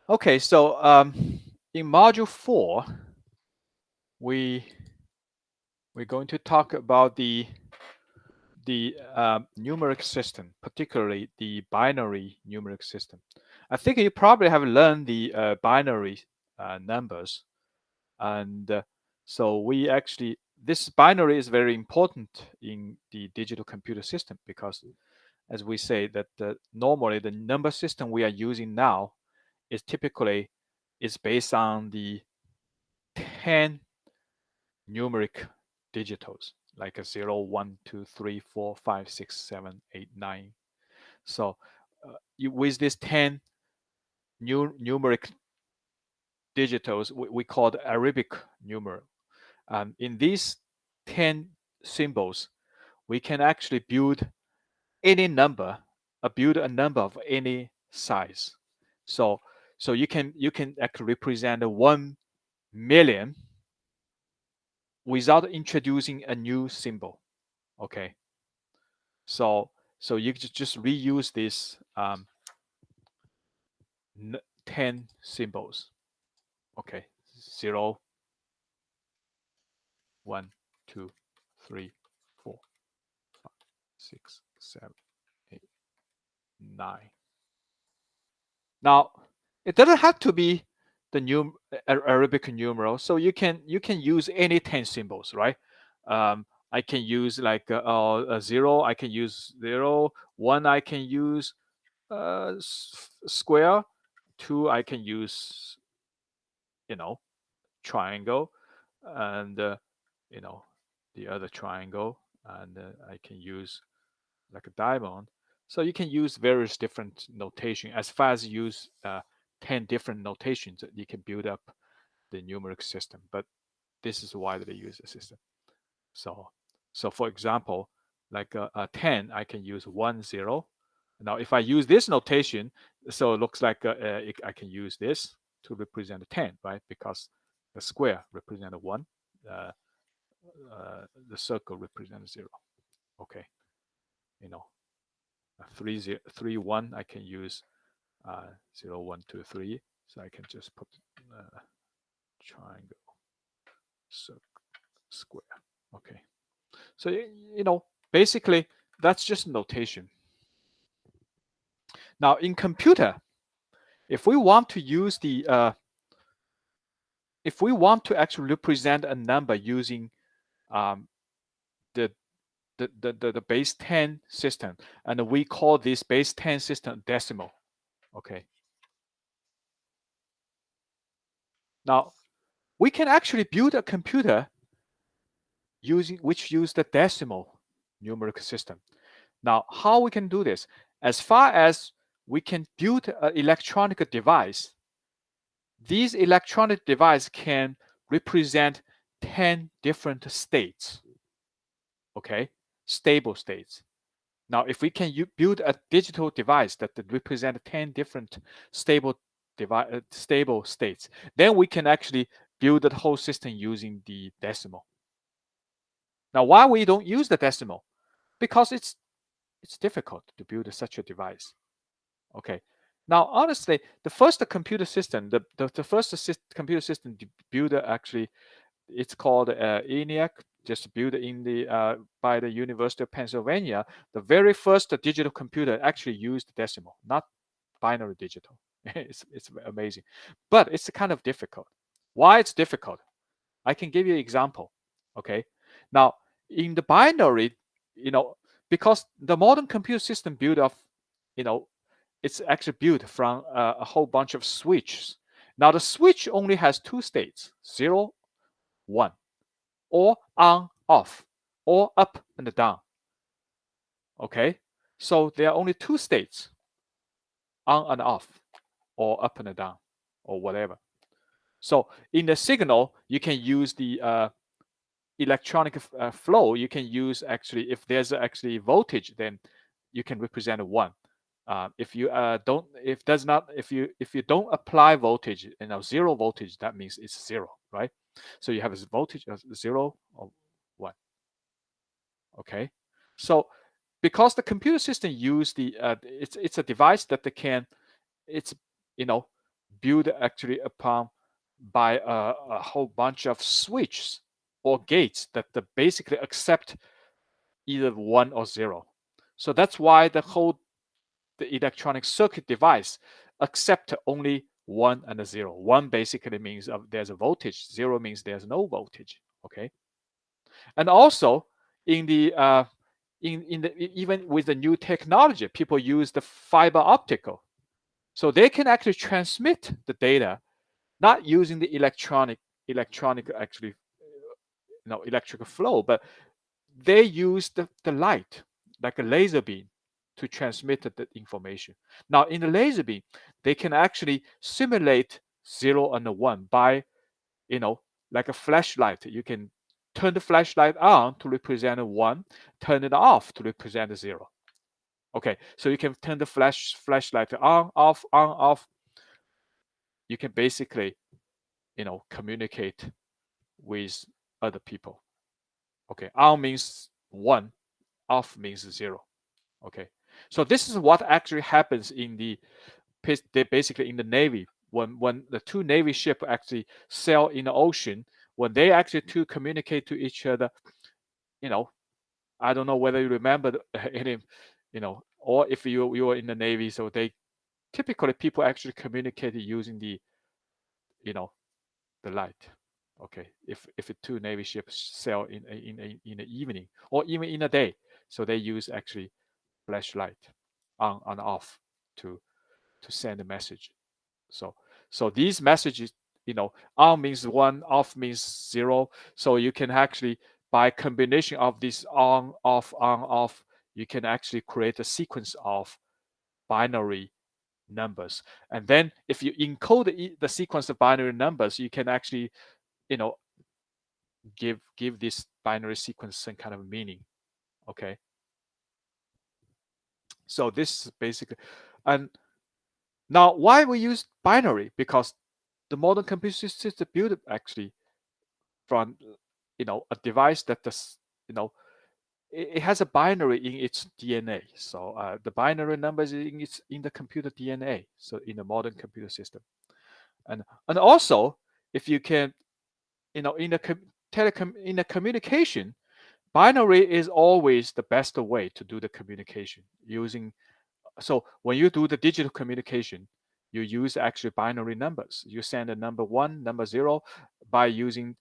Okay, so in module 4, we're going to talk about the numeric system, particularly the binary numeric system. I think you probably have learned the binary numbers, and so we actually, this binary is very important in the digital computer system because, as we say, that normally the number system we are using now is typically based on the 10 numeric digitals, like a 0, 1, 2, 3, 4, 5, 6, 7, 8, 9. So with these 10 numeric digitals, we call the Arabic numeral. In these 10 symbols, we can actually build any number, build a number of any size. So you can actually represent 1 million without introducing a new symbol. Okay. So you just reuse these 10 symbols. Okay. 0, 1, 2, 3, 4, 5, 6, 7, 8, 9. Now, it doesn't have to be the Arabic numeral, so you can use any 10 symbols, right? I can use like a 0. I can use 0. 1. I can use square. 2. I can use triangle, and the other triangle, and I can use like a diamond. So you can use various different notation. As far as you use 10 different notations, you can build up the numeric system. But this is widely used system. So for example, like a 10, I can use 1, 0. Now, if I use this notation, so it looks like I can use this to represent a 10, right? Because the square represents 1, uh, the circle represents 0. Okay, 3, 1, I can use 0, 1, 2, 3. So I can just put triangle, circle, square. Okay. So, basically, that's just notation. Now, in computer, if we want to use if we want to actually represent a number using the base 10 system, and we call this base 10 system decimal. Okay. Now, we can actually build a computer which use the decimal numeric system. Now, how we can do this? As far as we can build an electronic device, these electronic device can represent 10 different states. Okay, stable states. Now, if we can build a digital device that represent 10 different stable states, then we can actually build the whole system using the decimal. Now, why we don't use the decimal? Because it's difficult to build such a device. Okay. Now, honestly, the first computer system, the first computer system built actually, it's called ENIAC, just built in by the University of Pennsylvania. The very first digital computer actually used decimal, not binary digital. it's amazing, but it's kind of difficult. Why it's difficult? I can give you an example. Okay. Now, in the binary, because the modern computer system built of, it's actually built from a whole bunch of switches. Now, the switch only has 2 states, 0, 1, or on, off, or up and down. Okay, so there are only 2 states, on and off, or up and down, or whatever. So in the signal, you can use the electronic flow. You can use actually, if there's actually voltage, then you can represent a 1. If you don't, if you don't apply voltage, 0 voltage, that means it's 0, right? So you have a voltage of 0 or 1. Okay, so because the computer system use the it's a device that they can, it's built actually upon by a whole bunch of switches or gates that basically accept either 1 or 0. So that's why the electronic circuit device accept only 1 and 0. 1 basically means there's a voltage, 0 means there's no voltage. Okay, and also in the even with the new technology, people use the fiber optical, so they can actually transmit the data not using the electronic actually electrical flow, but they use the light like a laser beam to transmit the information. Now in the laser beam, they can actually simulate 0 and 1 by like a flashlight. You can turn the flashlight on to represent a 1, turn it off to represent a 0. Okay, so you can turn the flashlight on, off. You can basically communicate with other people. Okay, on means 1, off means 0. Okay, so this is what actually happens in basically in the Navy when the two Navy ships actually sail in the ocean. When they actually to communicate to each other, I don't know whether you remember any, or if you were in the Navy, so they typically people actually communicated using the light. Okay, if two Navy ships sail in the evening or even in the day, so they use actually flashlight on and off to send a message. So these messages, on means 1, off means 0. So you can actually, by combination of this on, off, you can actually create a sequence of binary numbers. And then if you encode the sequence of binary numbers, you can actually, give this binary sequence some kind of meaning. Okay. So this is basically, and now why we use binary? Because the modern computer system built actually from a device that does it has a binary in its DNA. So the binary numbers in the computer DNA. So in the modern computer system, and also if you can in the communication, binary is always the best way to do the communication using. So when you do the digital communication, you use actually binary numbers. You send a number 1, number 0 by using,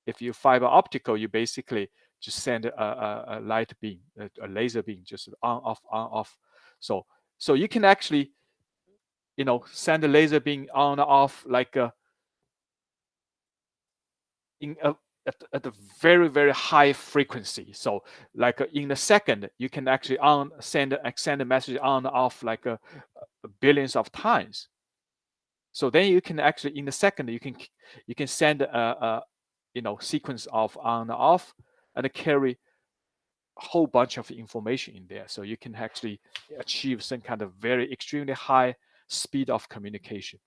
if you fiber optical, you basically just send a light beam, a laser beam, just on, off. So you can actually, send a laser beam on, off, like in a at a very very high frequency. So like in a second, you can actually send a message on, off like billions of times. So then you can actually in a second you can send a sequence of on, off, and carry a whole bunch of information in there. So you can actually achieve some kind of very extremely high speed of communication.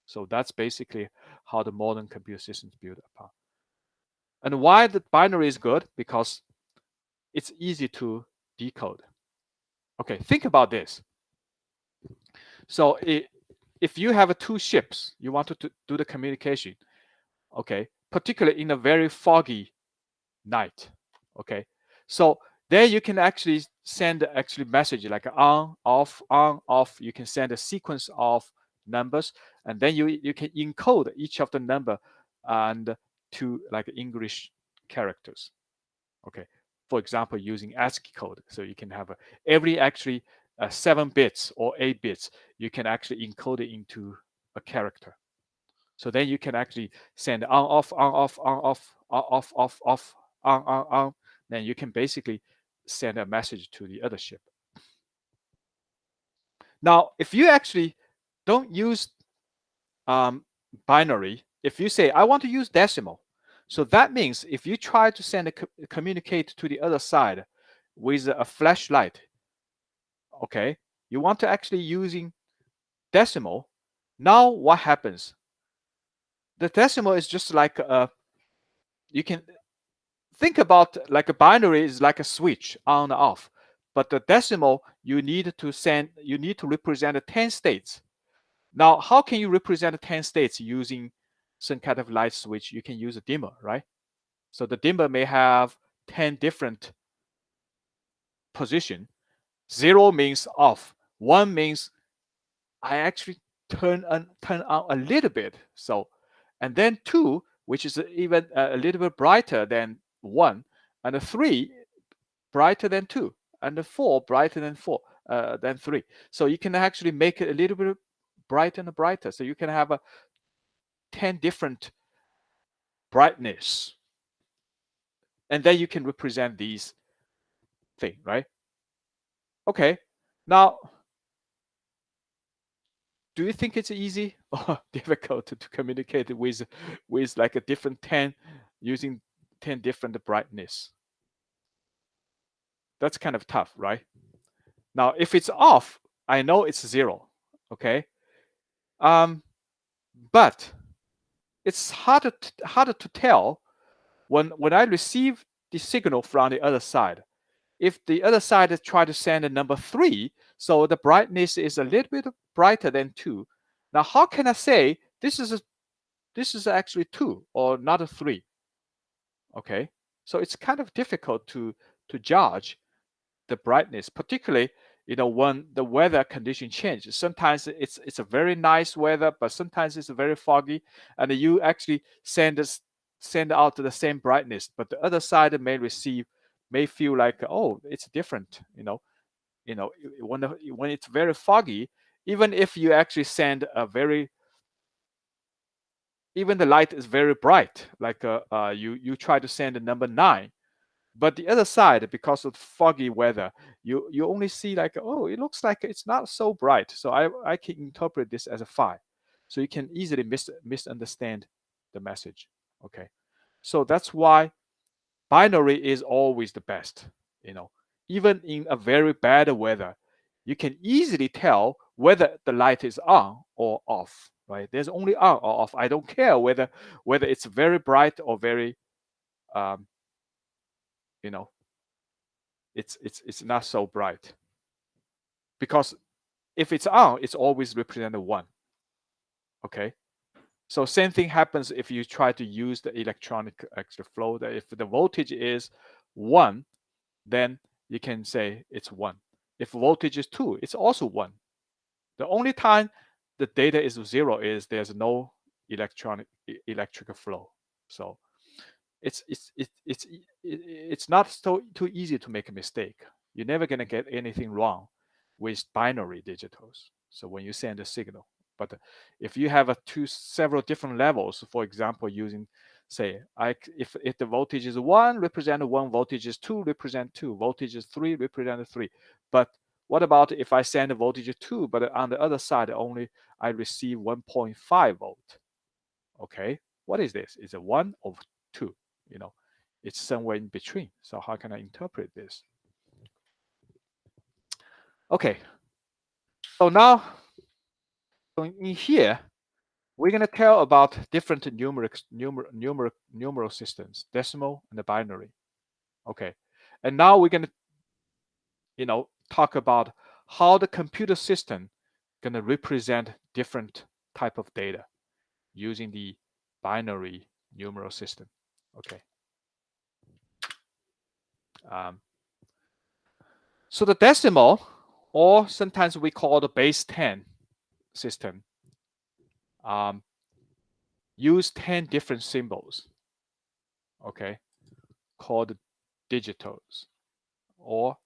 So that's basically how the modern computer systems build upon. And why the binary is good? Because it's easy to decode. Okay, think about this. So if you have two ships, you want to do the communication, okay, particularly in a very foggy night, okay, so then you can actually send actually message like on, off. You can send a sequence of numbers, and then you can encode each of the number and to like English characters. Okay, for example, using ASCII code, so you can have every actually 7 bits or 8 bits, you can actually encode it into a character. So then you can actually send on, off, on, off, on, off, off, off, off, on. Then you can basically send a message to the other ship. Now, if you actually don't use binary, if you say, I want to use decimal, so that means if you try to send communicate to the other side with a flashlight, okay, you want to actually using decimal. Now what happens? The decimal is just like you can think about like a binary is like a switch on and off, but the decimal you need to represent 10 states. Now, how can you represent 10 states using some kind of light switch? You can use a dimmer, right? So the dimmer may have 10 different position. 0 means off. 1 means I actually turn on a little bit. So, and then 2, which is even a little bit brighter than 1, and a 3 brighter than 2, and a 4 brighter than 3. So you can actually make it a little bit brighter and brighter. So you can have a 10 different brightness, and then you can represent these things, right? Okay. Now, do you think it's easy or difficult to communicate with like a different 10 using 10 different brightness? That's kind of tough, right? Now, if it's off, I know it's 0. Okay. But it's harder to tell when I receive the signal from the other side. If the other side try to send a number 3, so the brightness is a little bit brighter than 2. Now, how can I say this is actually 2 or not a 3? Okay, so it's kind of difficult to judge the brightness, particularly when the weather condition changes. Sometimes it's a very nice weather, but sometimes it's very foggy, and you actually send out the same brightness, but the other side may feel like, oh, it's different. When it's very foggy, even if you actually send even the light is very bright, like you try to send a number 9, but the other side, because of foggy weather, you only see like, oh, it looks like it's not so bright, so I can interpret this as a 5. So you can easily misunderstand the message. Okay, so that's why binary is always the best. Even in a very bad weather, you can easily tell whether the light is on or off, right? There's only on or off. I don't care whether it's very bright or very um, you know it's not so bright, because if it's on, it's always represented 1. Okay, so same thing happens if you try to use the electronic extra flow. That if the voltage is 1, then you can say it's 1. If voltage is 2, it's also 1. The only time the data is 0 is there's no electrical flow. So it's not so too easy to make a mistake. You're never gonna get anything wrong with binary digitals. So when you send a signal, but if you have several different levels, for example, using say if the voltage is 1, represent 1, voltage is 2, represent 2, voltage is 3, represent 3. But what about if I send a voltage 2, but on the other side only I receive 1.5 volt? Okay, what is this? Is it 1 or 2? It's somewhere in between. So how can I interpret this? Okay, so now in here, we're going to tell about different numeral systems, decimal and the binary. Okay, and now we're going to talk about how the computer system going to represent different type of data using the binary numeral system. Okay. So the decimal, or sometimes we call the base 10 system, use 10 different symbols, okay, called digitals, or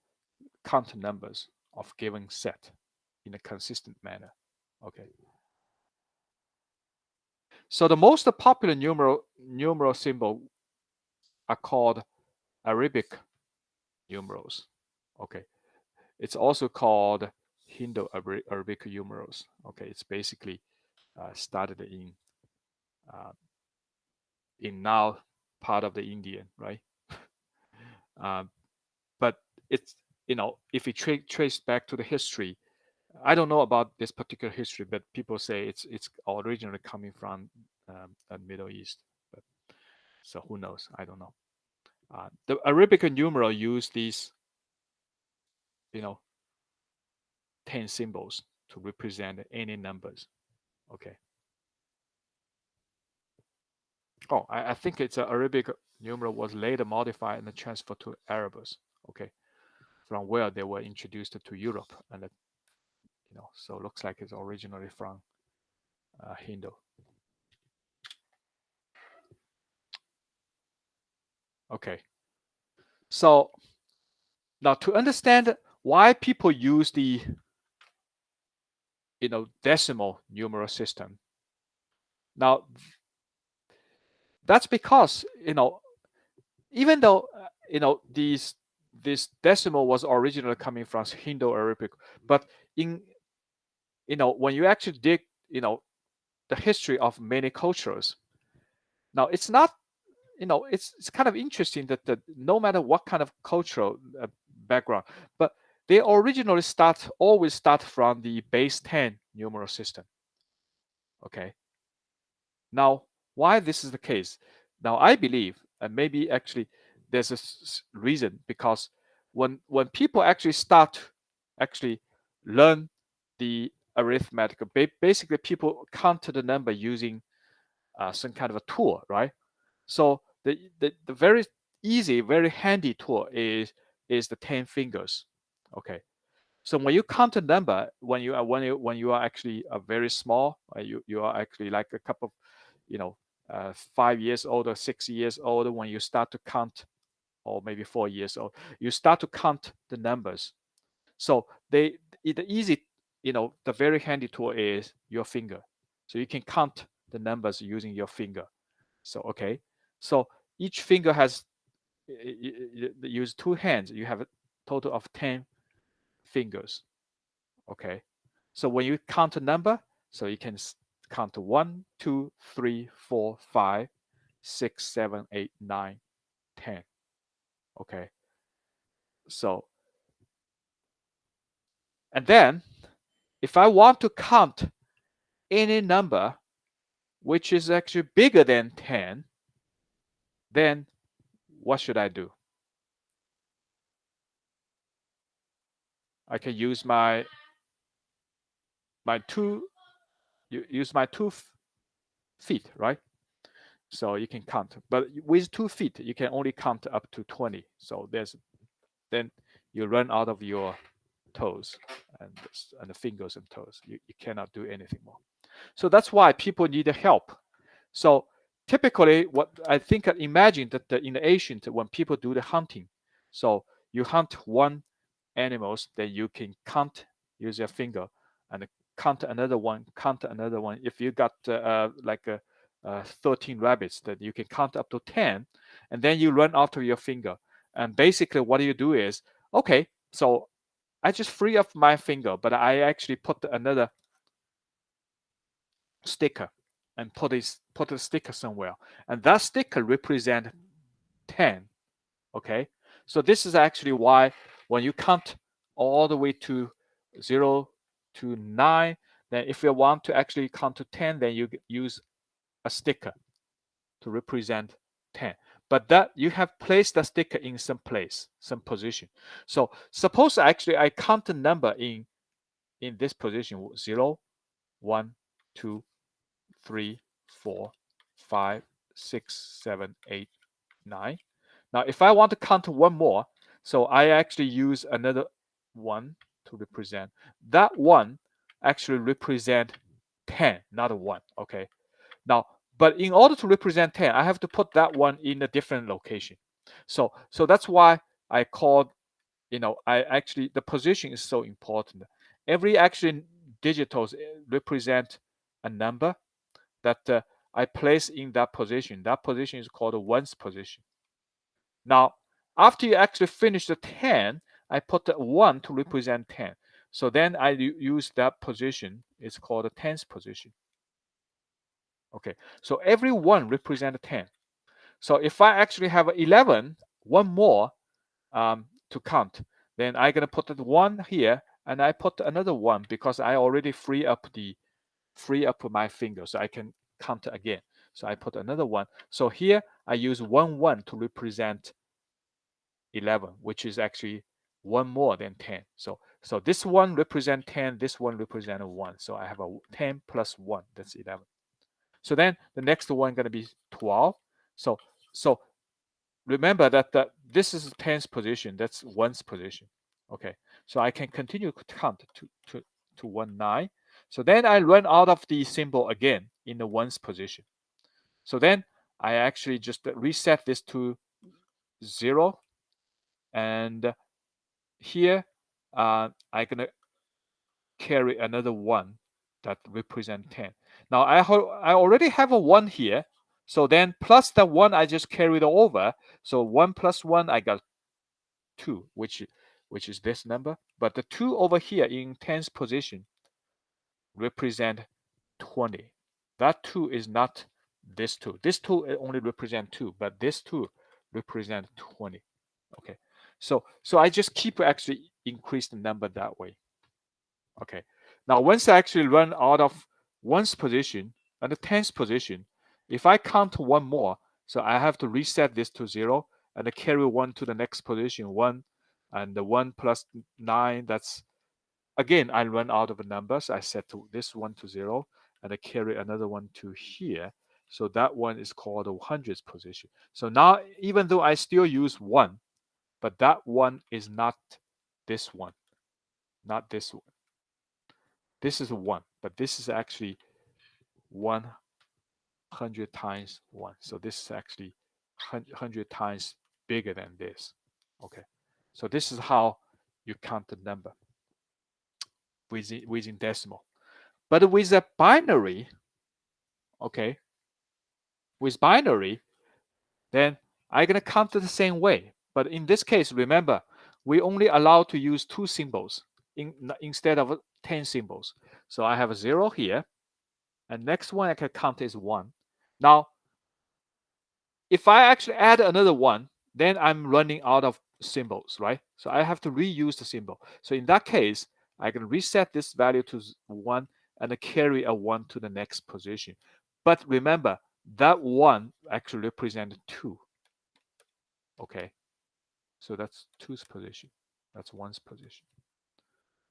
count numbers of given set in a consistent manner. Okay. So the most popular numeral symbol are called Arabic numerals. Okay. It's also called Indo-Arabic numerals. Okay. It's basically started in now part of the Indian, right? But it's if you trace back to the history, I don't know about this particular history, but people say it's originally coming from the Middle East. But so who knows? I don't know. The Arabic numeral use these 10 symbols to represent any numbers. Okay. Oh, I think it's Arabic numeral was later modified and transferred to Arabs. Okay, from where they were introduced to Europe, and so it looks like it's originally from Hindu. Okay, so now to understand why people use the decimal numeral system, now that's because even though this decimal was originally coming from Hindu-Arabic, but in when you actually dig the history of many cultures, now it's not it's kind of interesting that no matter what kind of cultural background, but they originally always start from the base 10 numeral system. Okay, now why this is the case? Now I believe, and maybe actually there's a reason, because when people actually start actually learn the arithmetic, basically people count the number using some kind of a tool, right? So the very easy, very handy tool is the 10 fingers. Okay. So when you count a number, when you are actually very small, you are actually like a couple of, 5 years old or 6 years old, when you start to count, or maybe 4 years old, you start to count the numbers. So the easy, the very handy tool is your finger. So you can count the numbers using your finger. So okay, so each finger has use two hands. You have a total of 10 fingers. Okay, so when you count a number, so you can count 1, 2, 3, 4, 5, 6, 7, 8, 9, 10. Okay, so and then if I want to count any number which is actually bigger than 10, then what should I do? I can use my two use my 2 feet, right? So you can count, but with 2 feet you can only count up to 20. So then you run out of your toes and the fingers and toes. You cannot do anything more. So that's why people need help. So typically, what I think, imagine that in the ancient, when people do the hunting, so you hunt one animals, then you can count, use your finger, and count another one, count another one. If you got like 13 rabbits, that you can count up to 10, and then you run after your finger. And basically, what you do is, okay, so I just free up my finger, but I actually put another sticker and put a sticker somewhere, and that sticker represent 10. Okay, so this is actually why when you count all the way to 0 to 9, then if you want to actually count to 10, then you use a sticker to represent 10. But that you have placed the sticker in some place, some position. So suppose actually I count the number in this position: 0, 1, 2, 3, 4, 5, 6, 7, 8, 9. Now, if I want to count one more, so I actually use another one to represent. That one actually represent 10, not a 1. Okay. Now, but in order to represent 10, I have to put that one in a different location. So that's why I called, I actually, the position is so important. Every actually digitals represent a number that I place in that position. That position is called a ones position. Now, after you actually finish the 10, I put the 1 to represent 10. So then I use that position. It's called a tens position. Okay, so every 1 represents 10. So if I actually have 11, one more to count, then I'm going to put the 1 here, and I put another 1 because I already free up my finger, so I can count again. So I put another 1. So here I use 1 1 to represent 11, which is actually one more than 10. So this one represent 10, this one represent a 1. So I have a 10 plus 1, that's 11. So then the next one going to be 12. So remember that this is 10th position, that's 1's position. Okay, so I can continue to count to 1, 9. So then I run out of the symbol again in the 1's position. So then I actually just reset this to 0. And here I'm going to carry another 1 that represent 10. Now I already have a 1 here. So then plus the 1 I just carried over. So 1 plus 1 I got 2, which is this number. But the 2 over here in 10th position represent 20. That 2 is not this 2. This 2 only represent 2, but this 2 represent 20. Okay, so I just keep actually increase the number that way. Okay, now once I actually run out of 1's position and the 10th position, if I count 1 more, so I have to reset this to 0 and carry 1 to the next position, 1, and the 1 plus 9, that's again I run out of numbers. I set to this one to 0 and I carry another one to here. So that one is called the 100th position. So now even though I still use 1, but that one is not this one, not this one. This is 1, but this is actually 100 times 1. So this is actually 100 times bigger than this. Okay, so this is how you count the number within decimal. But with a binary, okay, with binary, then I'm going to count it the same way. But in this case, remember, we only allow to use 2 symbols instead of 10 symbols. So I have a 0 here, and next one I can count is 1. Now, if I actually add another 1, then I'm running out of symbols, right? So I have to reuse the symbol. So in that case, I can reset this value to 1 and carry a 1 to the next position. But remember, that 1 actually represents 2. Okay, so that's 2's position. That's 1's position.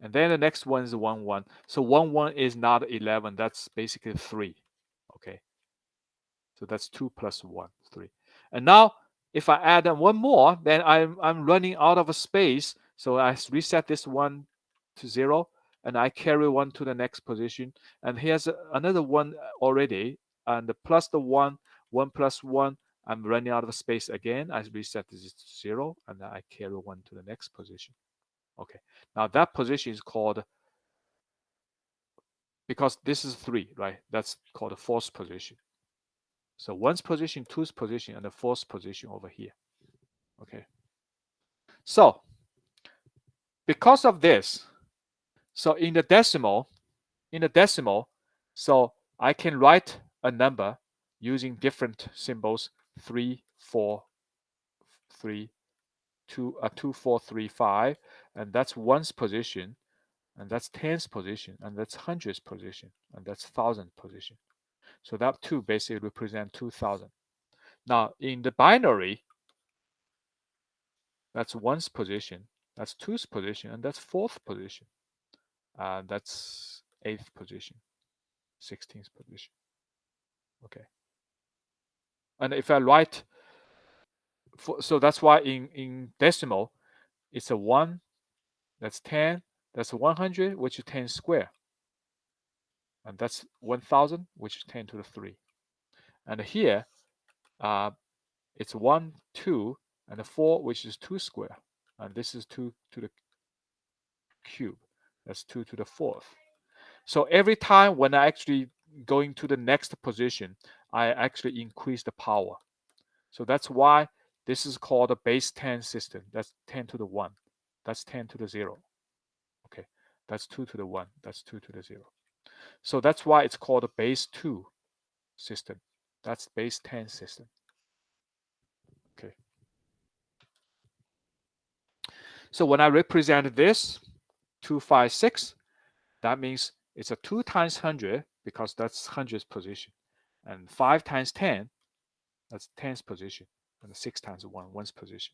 And then the next one is 1, 1. So 1, 1 is not 11. That's basically 3. Okay, so that's 2 plus 1, 3. And now if I add one more, then I'm running out of a space. So I reset this one to 0 and I carry 1 to the next position. And here's another 1 already. And plus the 1, 1 plus 1, I'm running out of space again. I reset this to 0 and I carry 1 to the next position. Okay, now that position is called, because this is 3, right? That's called the 4th position. So 1's position, 2's position, and the 4th position over here. Okay. So because of this, so in the decimal, so I can write a number using different symbols: 3, 4, 3, 2, 2, 4, 3, 5, and that's 1's position, and that's 10's position, and that's 100's position, and that's 1000's position. So that 2 basically represent 2000. Now in the binary, that's 1's position, that's 2's position, and that's 4th position. That's 8th position, 16th position. Okay. And if I write, so that's why in decimal, it's a 1, that's 10, that's 100, which is 10 square. And that's 1000, which is 10 to the 3. And here, it's 1, 2, and a 4, which is 2 square. And this is 2 to the cube. That's 2 to the 4th. So every time when I actually going to the next position, I actually increase the power. So that's why this is called a base 10 system. That's 10 to the 1. That's 10 to the 0. Okay, that's 2 to the 1. That's 2 to the 0. So that's why it's called a base 2 system. That's base 10 system. Okay. So when I represent this 256, that means it's a 2 times 100 because that's 100th position, and 5 times 10, that's 10th position, and 6 times 1, 1's position.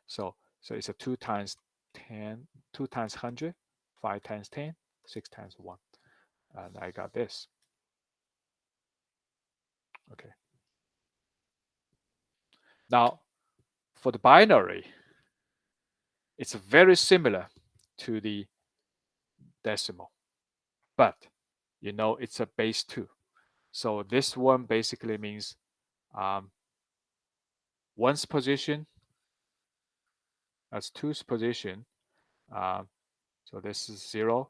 So it's a 2 times 10, 2 times 100, 5 times 10, 6 times 1. And I got this. Okay. Now, for the binary, it's very similar to the decimal, but you know it's a base 2. So this one basically means one's position, that's two's position. So this is 0.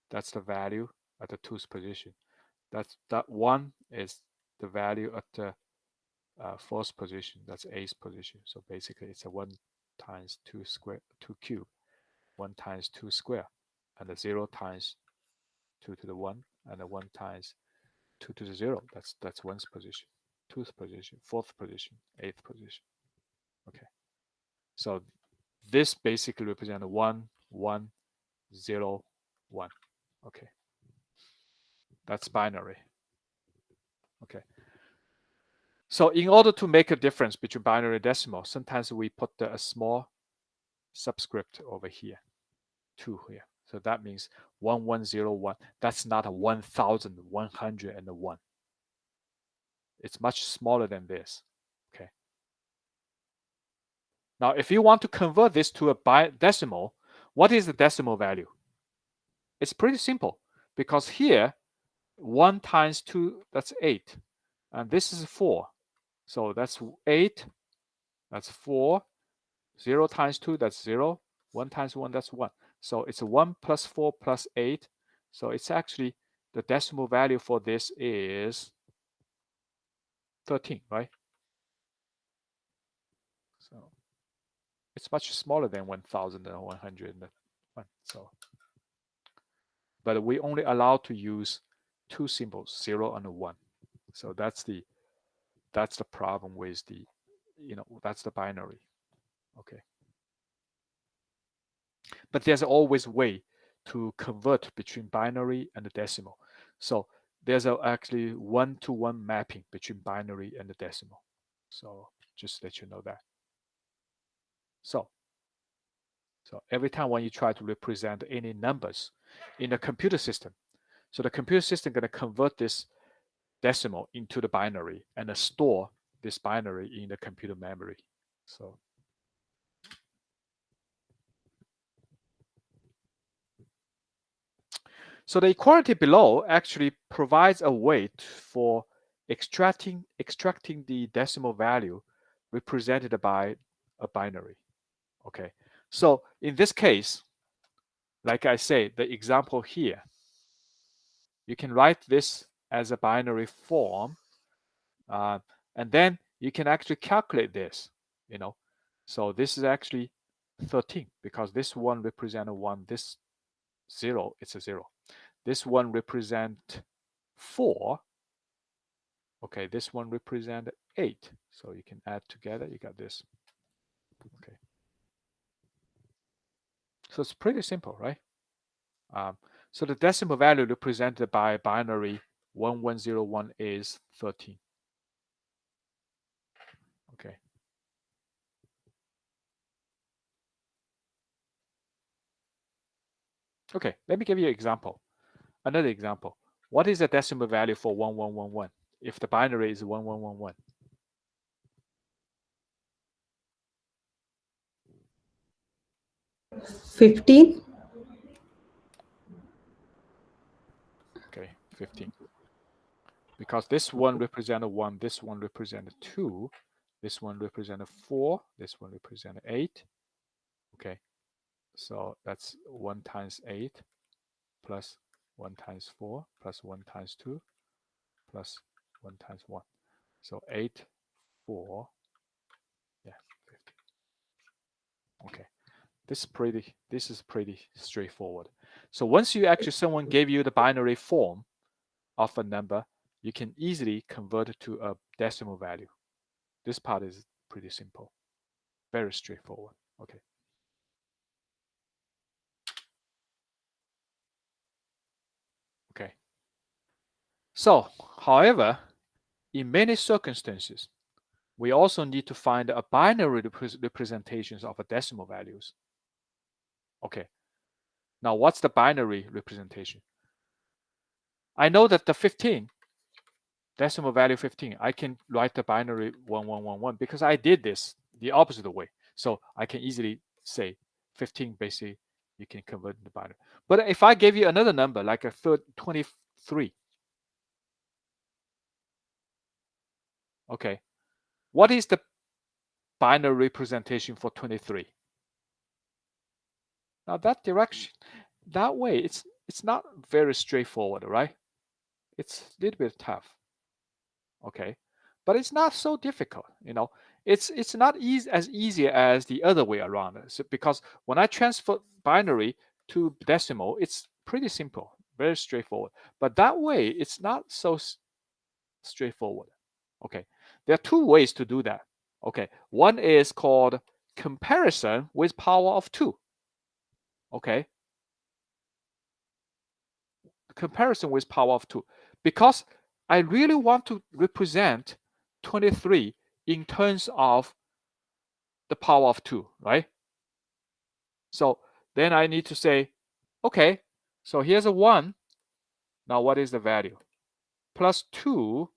That's the value at the two's position. That 1 is the value at the fourth position. That's eighth position. So basically, it's a 1 times 2 square, 2 cube, 1 times 2 square, and the 0 times 2 to the 1, and the 1 times 2 to the 0. That's one's position, two's position, fourth position, eighth position. Okay. So this basically represents 1, 1, 0, 1. Okay. That's binary. Okay. So in order to make a difference between binary and decimal, sometimes we put a small subscript over here, 2 here. So that means 1101. That's not a 1101. It's much smaller than this. Okay. Now, if you want to convert this to a decimal, what is the decimal value? It's pretty simple because here 1 times 2, that's 8. And this is 4. So that's 8. That's 4. 0 times 2, that's 0. 1 times 1, that's 1. So it's 1 plus 4 plus 8. So it's actually the decimal value for this is 13, right? So it's much smaller than 1101. So, but we only allowed to use 2 symbols, 0 and 1. So that's the problem with the, that's the binary. Okay. But there's always a way to convert between binary and the decimal. So there's actually 1-to-1 mapping between binary and the decimal. So just let you know that. So every time when you try to represent any numbers in a computer system, so the computer system going to convert this decimal into the binary and store this binary in the computer memory. So the equality below actually provides a way for extracting the decimal value represented by a binary. Okay, so in this case, like I say, the example here, you can write this as a binary form, and then you can actually calculate this. So this is actually 13 because this one represents a 1, this 0, it's a 0. This one represent 4. Okay, this one represent 8. So you can add together, you got this. Okay. So it's pretty simple, right? So the decimal value represented by binary 1101 is 13. Okay. Okay, let me give you an example. Another example. What is the decimal value for 1111 if the binary is 1111? $15. Okay, 15. Because this one represents 1, this one represents 2, this one represents 4, this one represents 8. Okay, so that's 1 times 8 plus 1 times 4 plus 1 times 2 plus 1 times 1. So 8, 4, yeah, 50. Okay, this is pretty straightforward. So once you actually, someone gave you the binary form of a number, you can easily convert it to a decimal value. This part is pretty simple, very straightforward. Okay. Okay. So, however, in many circumstances, we also need to find a binary representations of a decimal values. Okay. Now, what's the binary representation? I know that the 15, decimal value 15, I can write the binary 1111 because I did this the opposite way. So I can easily say 15 basically you can convert into binary. But if I gave you another number like a 23, okay, what is the binary representation for 23? Now that direction, that way, it's not very straightforward, right? It's a little bit tough, okay, but it's not so difficult, you know. It's not as easy as the other way around. So because when I transfer binary to decimal, it's pretty simple, very straightforward. But that way, it's not so straightforward. Okay, there are two ways to do that. Okay, one is called comparison with power of 2. Okay, comparison with power of 2, because I really want to represent 23 in terms of the power of 2, right? So then I need to say, okay, so here's a 1. Now what is the value? Plus 2,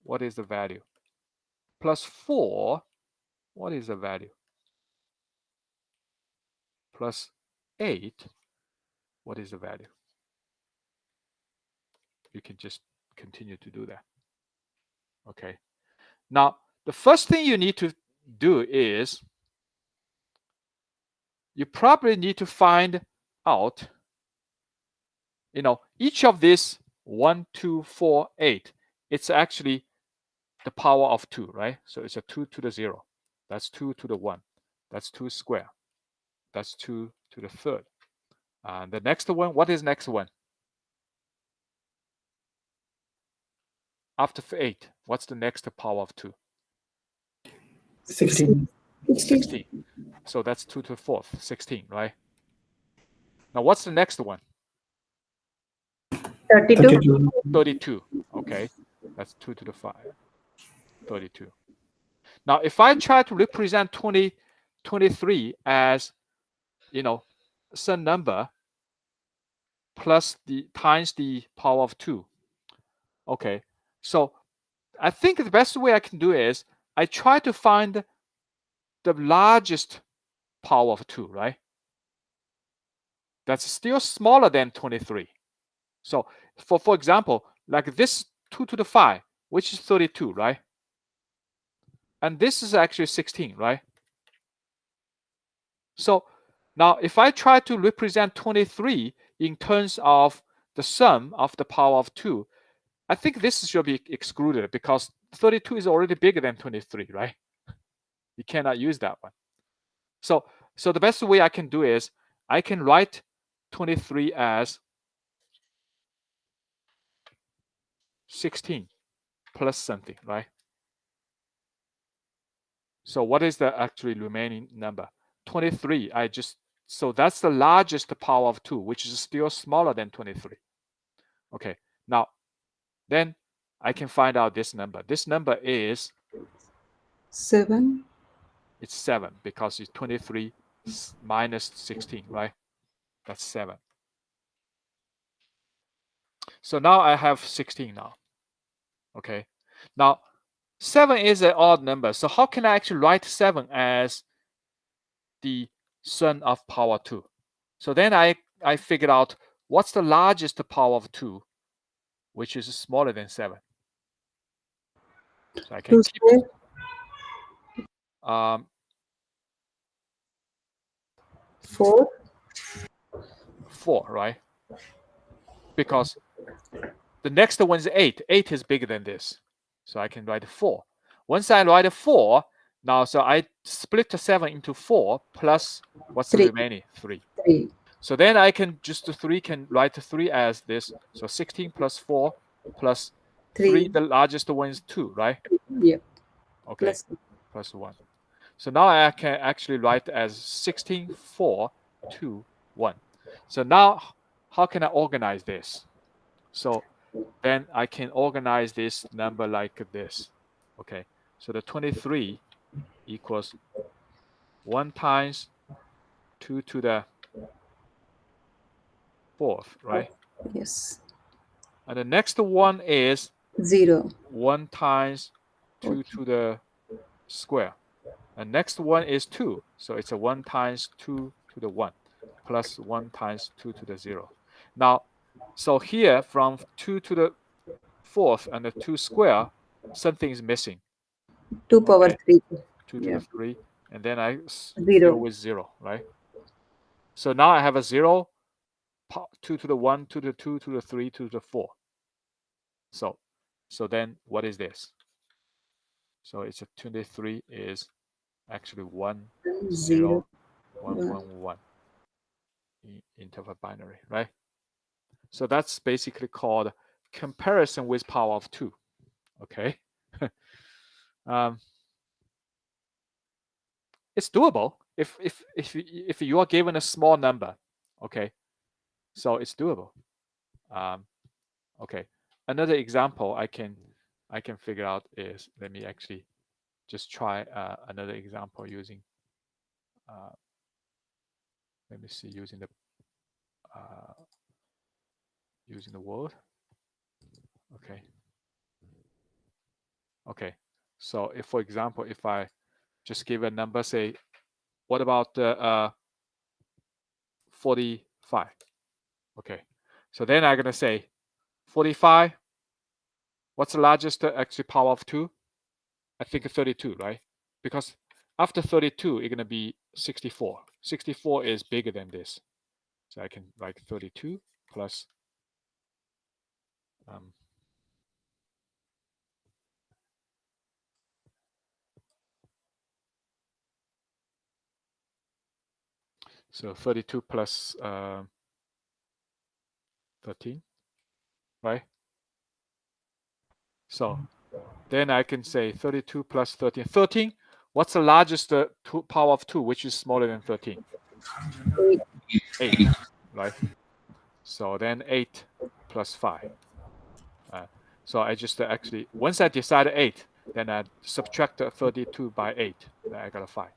what is the value? Plus 4, what is the value? Plus 8, what is the value? You can just continue to do that. Okay. Now, the first thing you need to do is you probably need to find out, you know, each of these 1, 2, 4, 8, it's actually the power of 2, right? So it's a 2 to the 0. That's 2 to the 1. That's 2 square. That's 2 to the third. And the next one, what is next one? After 8, what's the next power of 2? 16. 16. So that's 2 to the fourth, 16, right? Now what's the next one? 32. 32. Okay, that's 2 to the 5, 32. Now if I try to represent 23 as, you know, some number plus the times the power of 2. Okay, so I think the best way I can do is I try to find the largest power of 2, right? That's still smaller than 23. So for example, like this 2 to the 5, which is 32, right? And this is actually 16, right? So now if I try to represent 23 in terms of the sum of the power of 2, I think this should be excluded because 32 is already bigger than 23, right? You cannot use that one. So the best way I can do is I can write 23 as 16 plus something, right? So what is the actually remaining number? 23. So that's the largest power of 2, which is still smaller than 23. Okay, now then I can find out this number. This number is 7. It's 7 because it's 23 minus 16, right? That's 7. So now I have 16 now. Okay, now 7 is an odd number. So how can I actually write 7 as the sum of power 2? So then I figured out what's the largest power of 2, which is smaller than 7. So I can 2 keep square. 4. 4, right? Because the next one is 8. 8 is bigger than this. So I can write 4. Once I write a 4, now so I split the 7 into 4 plus what's 3. the remaining? 3. 3. So then I can can write 3 as this. So 16 plus 4 plus 3, the largest one is 2, right? Yeah. Okay, plus 1. So now I can actually write as 16, 4, 2, 1. So now how can I organize this? So then I can organize this number like this. Okay, so the 23 equals 1 times 2 to the 4th, right? Yes. And the next one is 0. 1 times 2 Okay. to the square. And next one is 2. So it's a 1 times 2 to the 1 plus 1 times 2 to the 0. Now, so here from 2 to the 4th and the 2 square, something is missing. 2 power Okay, 3. 2 to Yeah. the 3. And then I 0. fill with 0, right? So now I have a 0, 2 to the 1, 2 to the 2, 2 to the 3, 2 to the 4. So then what is this? So it's a 23 is actually 1, 0. 0, 1, 1, 1 in terms of binary, right? So that's basically called comparison with power of 2. Okay. It's doable if you are given a small number. Okay. So it's doable. Okay. Another example I can figure out is, let me actually just try another example using let me see, using the word. Okay. Okay. So if, for example, if I just give a number, say, what about 45? Okay. So then I'm gonna say 45. What's the largest actually power of 2? I think 32, right? Because after 32, it's gonna be 64. 64 is bigger than this. So I can write 32 plus so 32 plus 13, right? So then I can say 32 plus 13. 13, what's the largest power of 2, which is smaller than 13? 8, right? So then 8 plus 5. So I just actually, once I decide 8, then I subtract 32 by 8. Then I got a 5.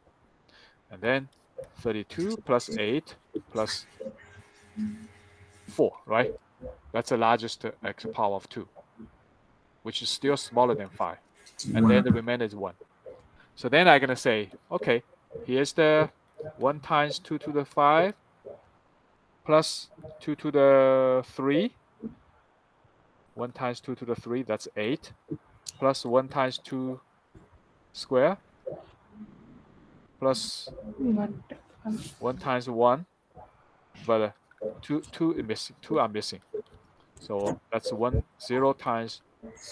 And then 32 plus 8 plus 4, right? That's the largest extra power of 2, which is still smaller than 5. And then the remainder is 1. So then I'm going to say, okay, here's the 1 times 2 to the 5 plus 2 to the 3. 1 times 2 to the 3, that's 8. Plus 1 times 2 square plus 1 times 1. But two is missing. 2 are missing. So that's 0 times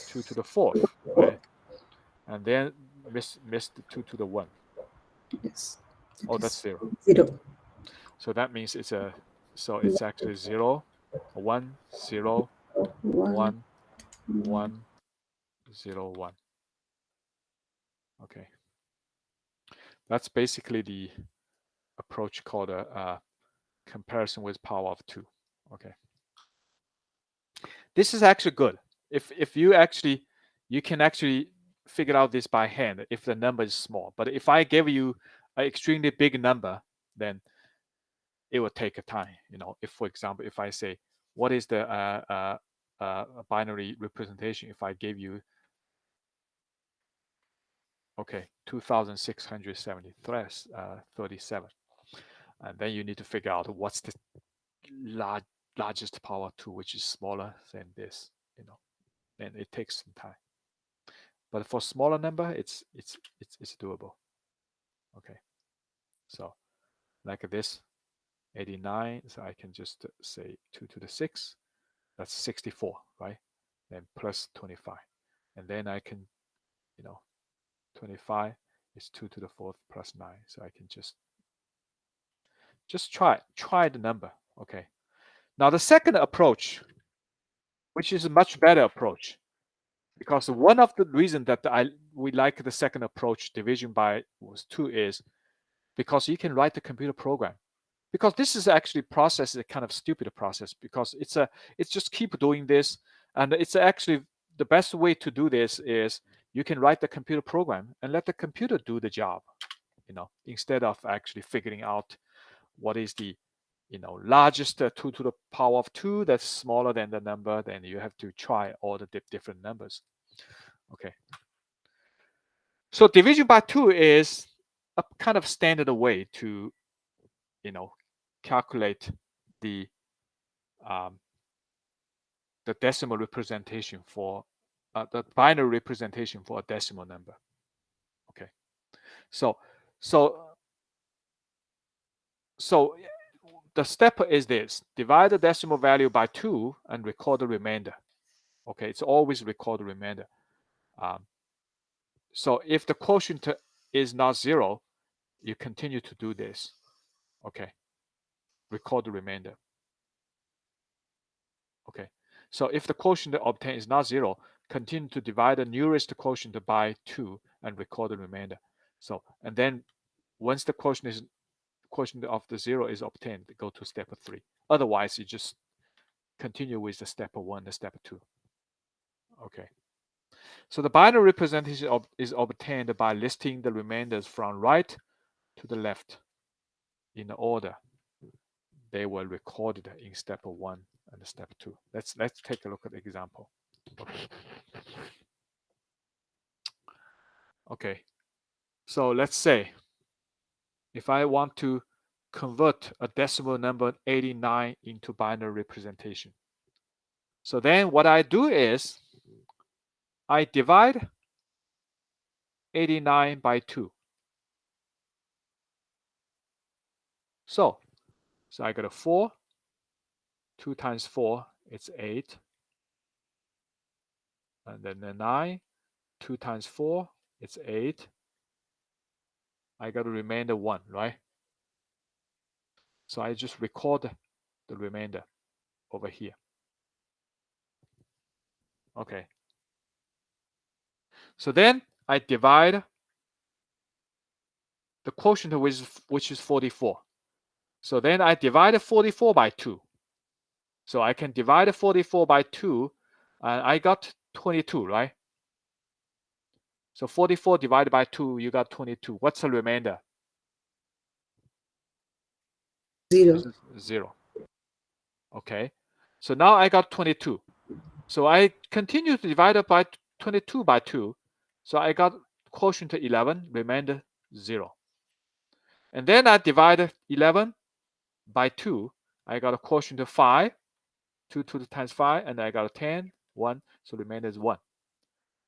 2 to the 4th, right? And then missed 2 to the 1. Yes. Oh, that's 0. 0. So that means it's actually 0, 1, 0, 1. 1, 1, 0, 1. Okay. That's basically the approach called a comparison with power of 2. Okay. This is actually good. If you can actually figure out this by hand if the number is small. But if I give you an extremely big number, then it will take a time. If, for example, if I say, what is the binary representation? If I gave you, okay, 2,637, and then you need to figure out what's the largest power 2, which is smaller than this. Then it takes some time. But for smaller number, it's doable. Okay, so like this, 89. So I can just say 2 to the 6. That's 64, right? Then plus 25, and then I can, 25 is 2 to the 4th plus 9. So I can just try the number. Okay. Now the second approach, which is a much better approach, because one of the reasons that we like the second approach, division by 2, is because you can write the computer program. Because this is actually process, a kind of stupid process, because it's just keep doing this, and it's actually the best way to do this is you can write the computer program and let the computer do the job, instead of actually figuring out what is the largest 2 to the power of 2 that's smaller than the number, then you have to try all the different numbers. Okay. So division by 2 is a kind of standard way to, calculate the decimal representation for the binary representation for a decimal number. Okay. So the step is this: divide the decimal value by 2 and record the remainder. Okay, it's always record the remainder. So if the quotient is not 0, you continue to do this. Okay, record the remainder. Okay, so if the quotient obtained is not 0, continue to divide the nearest quotient by 2 and record the remainder. So, and then once the quotient of the 0 is obtained, go to step 3. Otherwise, you just continue with the step 1 and step 2. Okay. So the binary representation is obtained by listing the remainders from right to the left in the order they were recorded in step 1 and step 2. Let's take a look at the example. Okay. So let's say if I want to convert a decimal number 89 into binary representation. So then what I do is I divide 89 by 2. So I got a 4. 2 times 4, it's 8. And then the 9. 2 times 4, it's 8. I got a remainder 1, right? So I just record the remainder over here. Okay. So then I divide the quotient, which is 44. So then I divide 44 by 2. So I can divide 44 by 2, and I got 22, right? So 44 divided by 2, you got 22. What's the remainder? 0. 0. Okay. So now I got 22. So I continue to divide it by 22 by 2. So I got quotient 11, remainder 0. And then I divide 11 by 2. I got a quotient 5, 2 times 5, and I got a 10, 1. So remainder is 1.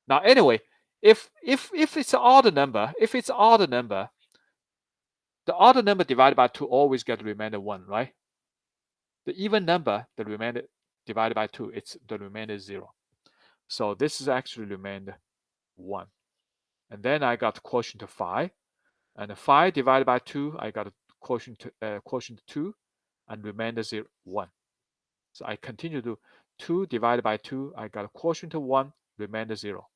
Now anyway, if it's an odd number, the odd number divided by 2 always get the remainder 1, right? The even number, the remainder divided by 2, the remainder is 0. So this is actually remainder 1. And then I got quotient 5. And 5 divided by 2, I got a quotient 2, and remainder 0, 1. So I continue to 2 divided by 2, I got a quotient 1, remainder 0.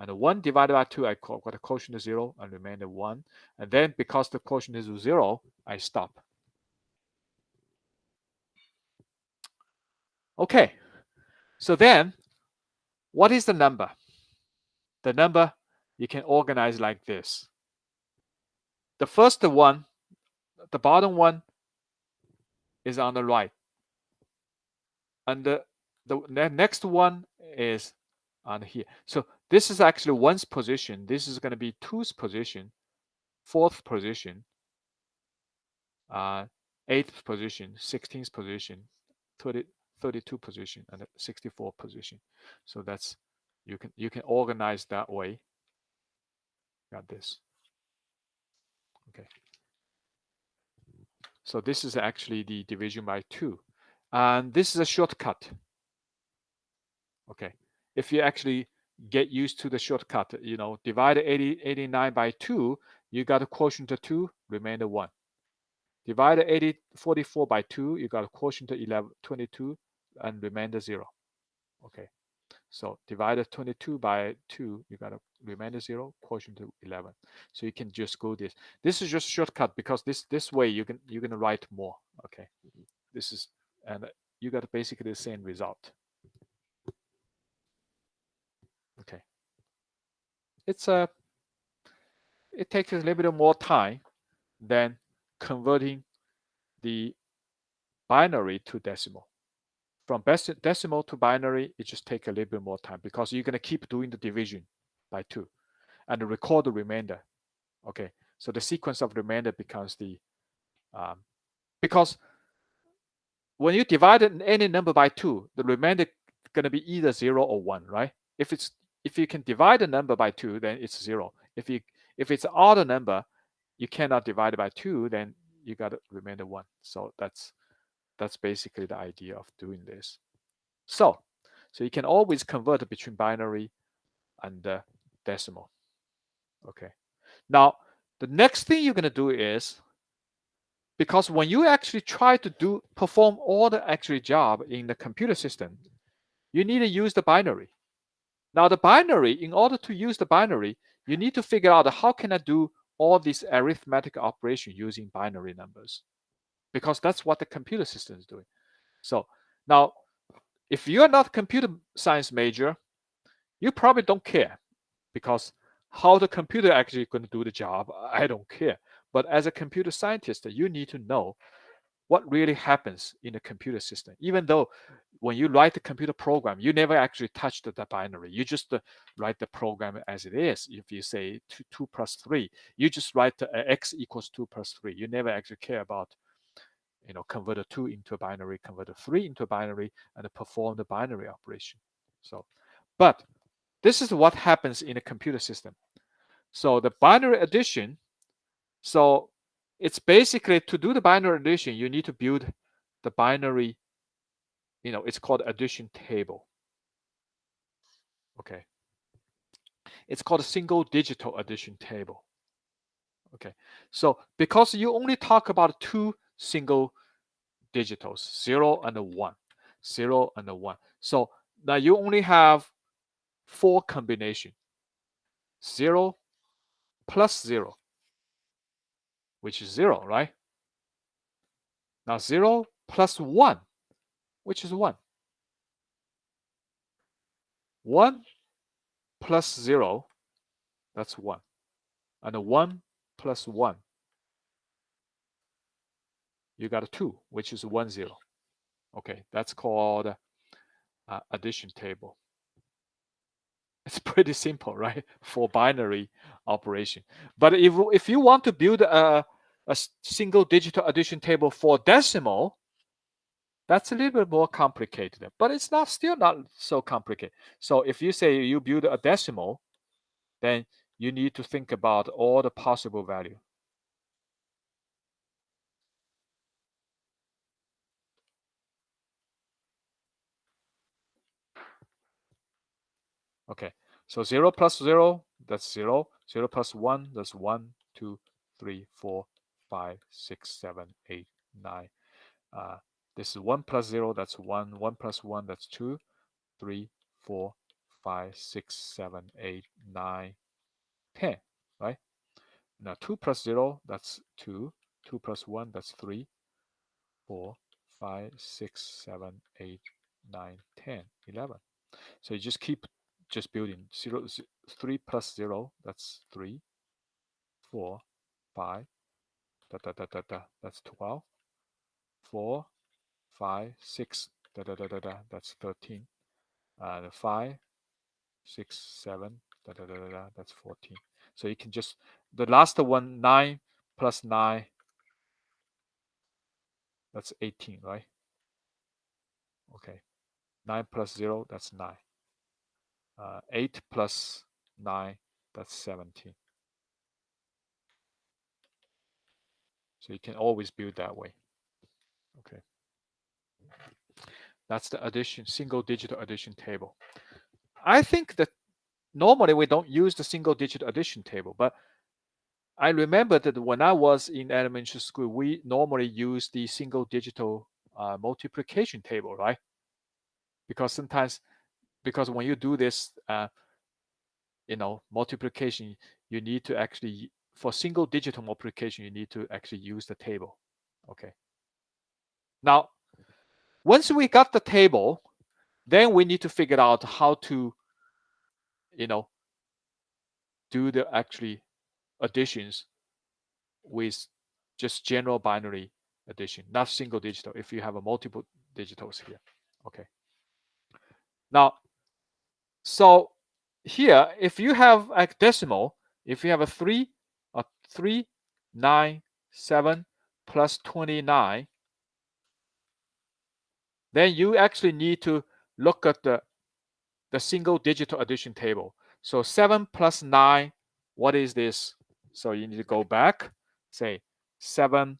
And 1 divided by 2, I got a quotient 0 and remainder 1. And then because the quotient is 0, I stop. Okay. So then, what is the number? The number you can organize like this. The first one, the bottom one, is on the right. And the next one is on here. So this is actually 1's position. This is going to be 2's position, 4th position, 8th position, 16th position, 32 position, and 64 position. So that's you can organize that way. Got this. Okay. So this is actually the division by 2. And this is a shortcut. Okay. If you actually get used to the shortcut, divide 89 by 2, you got a quotient of 2, remainder 1. Divide 44 by 2, you got a quotient of 22, and remainder 0. Okay. So divide 22 by 2, you got a remainder 0, quotient of 11. So you can just go this. This is just shortcut because this way you're gonna write more. Okay. This is, and you got basically the same result. Okay. It takes a little bit more time than converting the binary to decimal. From decimal to binary, it just takes a little bit more time because you're going to keep doing the division by 2 and record the remainder. Okay, so the sequence of remainder becomes the because when you divide any number by 2, the remainder going to be either 0 or 1, right? If you can divide a number by 2, then it's 0. If it's an odd number, you cannot divide it by 2, then you got a remainder 1. So that's basically the idea of doing this. So you can always convert between binary and decimal. Okay. Now the next thing you're going to do is, because when you actually try to perform all the actual job in the computer system, you need to use the binary. Now the binary, in order to use the binary, you need to figure out how can I do all these arithmetic operation using binary numbers, because that's what the computer system is doing. So now, if you're not a computer science major, you probably don't care, because how the computer actually going to do the job, I don't care. But as a computer scientist, you need to know what really happens in the computer system. Even though when you write the computer program, you never actually touch the binary. You just write the program as it is. If you say 2 plus 3, you just write x equals 2 plus 3. You never actually care about, convert a 2 into a binary, convert a 3 into a binary, and perform the binary operation. So, but this is what happens in a computer system. So the binary addition, so it's basically, to do the binary addition, you need to build the binary, it's called addition table. Okay. It's called a single digital addition table. Okay. So because you only talk about 2 single digitals, 0 and 1, 0 and 1. So now you only have 4 combination. 0 plus 0, which is 0, right? Now 0 plus 1, which is 1. 1 plus 0, that's 1. And 1 plus 1, you got a 2, which is 1, 0. Okay, that's called addition table. It's pretty simple, right? For binary operation. But if you want to build a single digital addition table for decimal, that's a little bit more complicated, but it's still not so complicated. So if you say you build a decimal, then you need to think about all the possible value. Okay, so 0 plus 0, that's 0. 0 plus 1, that's 1, 2, 3, 4, 5, 6, 7, 8, 9. This is 1 plus 0, that's 1. 1 plus 1, that's 2, 3, 4, 5, 6, 7, 8, 9, 10, right? Now 2 plus 0, that's 2. 2 plus 1, that's 3, 4, 5, 6, 7, 8, 9, 10, 11. So you just keep building. 3 plus 0, that's 3, 4, 5, that's 12, 4, 5, 6, that's 13, 5, 6, 7, that's 14. So you can just, the last one, 9 plus 9, that's 18, right? Okay. 9 plus 0, that's 9. 8 plus 9, that's 17. So you can always build that way. Okay. That's the addition, single digit addition table. I think that normally we don't use the single digit addition table, but I remember that when I was in elementary school, we normally use the single digital multiplication table, right? Because sometimes, because when you do this, multiplication, you need to actually, for single digital multiplication, you need to actually use the table. Okay. Now, once we got the table, then we need to figure out how to, do the actually additions with just general binary addition, not single digital, if you have a multiple digitals here. Okay. Now, so here, if you have a decimal, if you have a 397 plus 29, then you actually need to look at the single digital addition table. So 7 plus 9, what is this? So you need to go back, say 7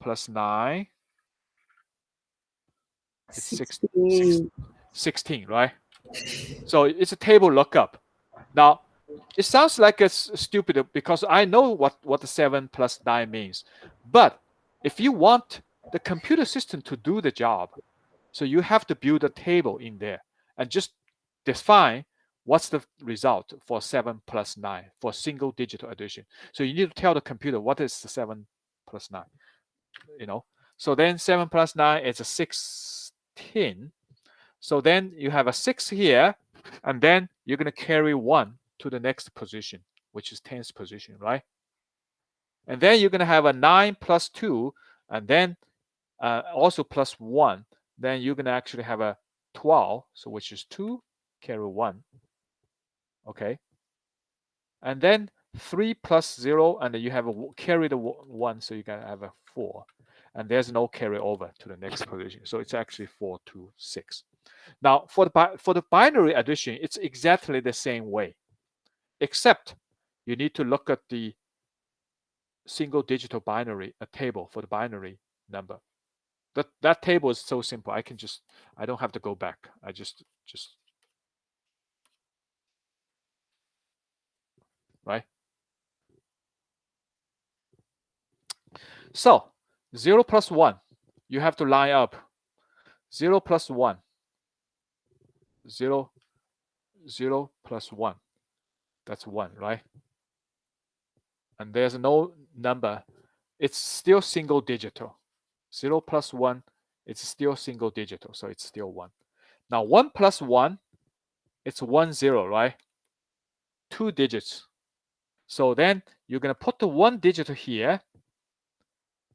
plus 9, it's 16, right? So it's a table lookup. Now, it sounds like it's stupid because I know what the 7 plus 9 means. But if you want the computer system to do the job, so you have to build a table in there and just define what's the result for 7 plus 9 for single digital addition. So you need to tell the computer what is the 7 plus 9, So then 7 plus 9 is a 16. So then you have a 6 here, and then you're going to carry 1 to the next position, which is 10th position, right? And then you're going to have a 9 plus 2, and then also plus 1. Then you're going to actually have a 12, so which is 2, carry 1. Okay. And then 3 plus 0, and then you have a carry the 1, so you're going to have a 4. And there's no carry over to the next position. So it's actually 4 to 6. Now, for the binary addition, it's exactly the same way, except you need to look at the single digital binary table for the binary number. That table is so simple. I don't have to go back. I just right. So 0 plus 1, you have to line up 0 plus 1, 0, 0 plus 1. That's 1, right? And there's no number. It's still single digital. 0 plus 1, it's still single digital, so it's still 1. Now 1 plus 1, it's 1, 0, right? 2 digits. So then you're going to put the 1 digit here,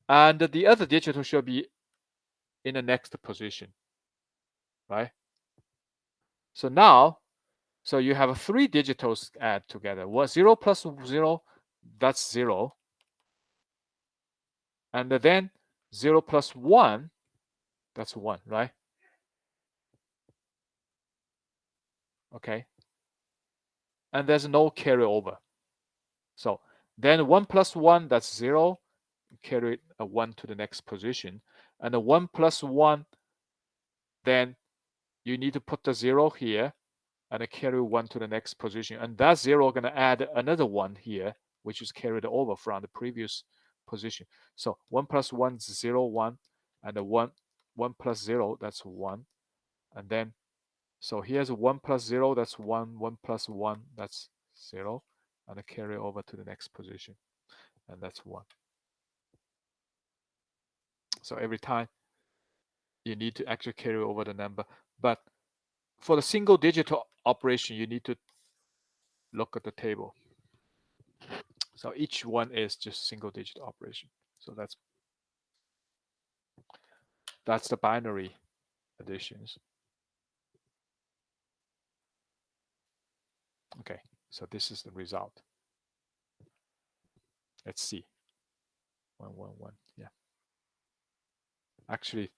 and the other digit should be in the next position, right? So now, so you have 3 digitals add together. 0 plus 0, that's 0. And then 0 plus 1, that's 1, right? Okay. And there's no carryover. So then 1 plus 1, that's 0. Carry a 1 to the next position. And the 1 plus 1, then you need to put the 0 here and carry 1 to the next position. And that 0 going to add another 1 here, which is carried over from the previous position. So 1 plus 1 is 0, 1. And the 1 plus 0, that's 1. And then, so here's 1 plus 0, that's 1. 1 plus 1, that's 0. And carry over to the next position. And that's 1. So every time you need to actually carry over the number. But for the single digital operation, you need to look at the table. So each one is just single digit operation. So that's the binary additions. Okay, so this is the result. Let's see. 1, 1, 1. Yeah. Actually,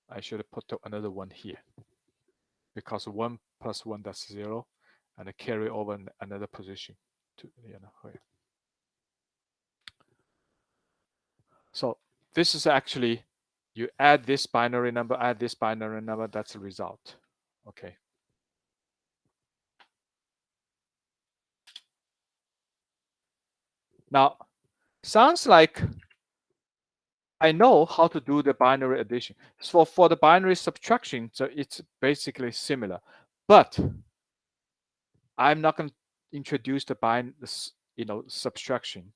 I should have put another one here because 1 plus 1, that's 0, and I carry over another position to here. So this is actually, you add this binary number, that's the result. Okay. Now, sounds like I know how to do the binary addition. So for the binary subtraction, so it's basically similar, but I'm not going to introduce the subtraction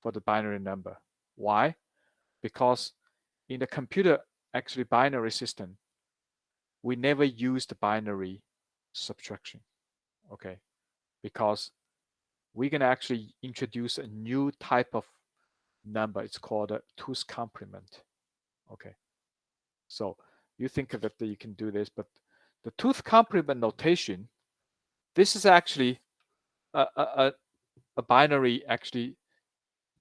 for the binary number. Why? Because in the computer actually binary system, we never use the binary subtraction. Okay, because we're going to actually introduce a new type of number. It's called a two's complement. Okay. So you think of it that you can do this, but the two's complement notation, this is actually a binary actually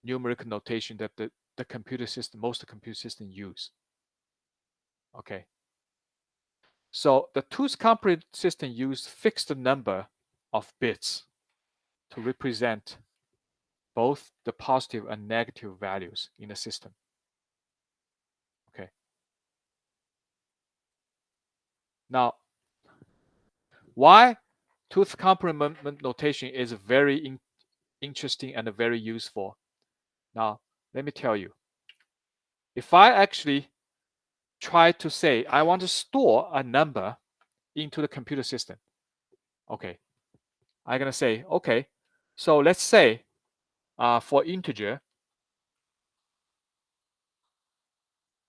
numeric notation that the computer system, most computer systems use. Okay. So the two's complement system use fixed number of bits to represent both the positive and negative values in the system. Okay. Now, why two's complement notation is very interesting and very useful? Now, let me tell you. If I actually try to say I want to store a number into the computer system, okay, I'm gonna say, okay, so let's say for integer,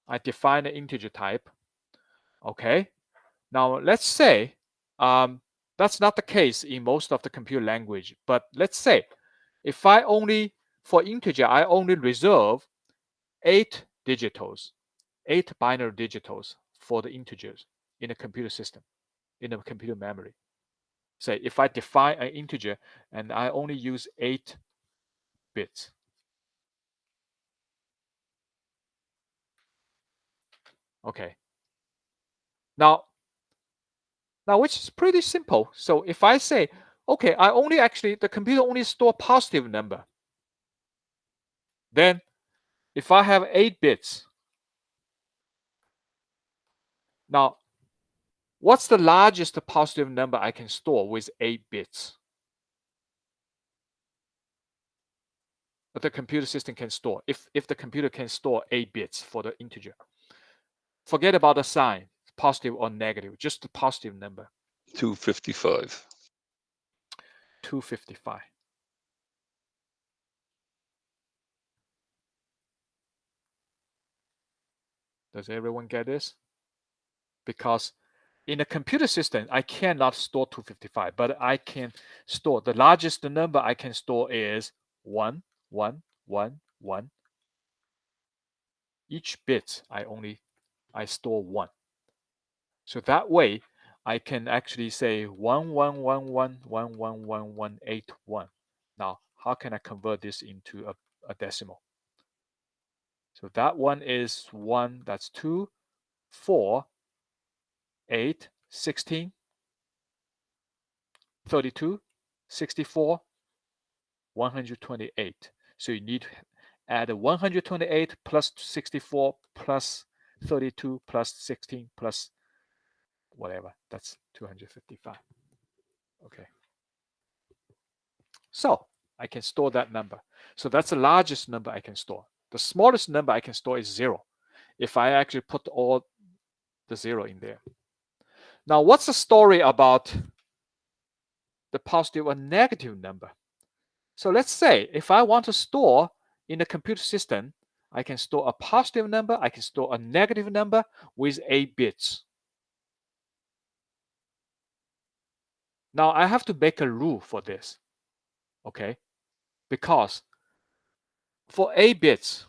I define an integer type. Okay, now let's say that's not the case in most of the computer language, but let's say if I only, for integer, I only reserve 8 digitals, 8 binary digitals for the integers in a computer system, in a computer memory. Say if I define an integer and I only use 8 bits. Okay. Now, which is pretty simple. So if I say, okay, I only actually, the computer only store positive number. Then if I have 8 bits, now what's the largest positive number I can store with 8 bits? But the computer system can store, if the computer can store 8 bits for the integer. Forget about the sign, positive or negative, just the positive number. 255. 255. Does everyone get this? Because in a computer system, I cannot store 255, but I can store, the largest number I can store is 1, 1, 1, 1. Each bit, I store 1. So that way, I can actually say 1, 1, 1, 1, 1, 1, 1, 1, 8, 1. Now, how can I convert this into a decimal? So that one is 1, that's 2, 4, 8, 16, 32, 64, 128. So you need to add 128 plus 64 plus 32 plus 16 plus whatever. That's 255. Okay. So I can store that number. So that's the largest number I can store. The smallest number I can store is 0 if I actually put all the 0 in there. Now, what's the story about the positive or negative number? So let's say if I want to store in a computer system, I can store a positive number, I can store a negative number with 8 bits. Now I have to make a rule for this, okay? Because for 8 bits,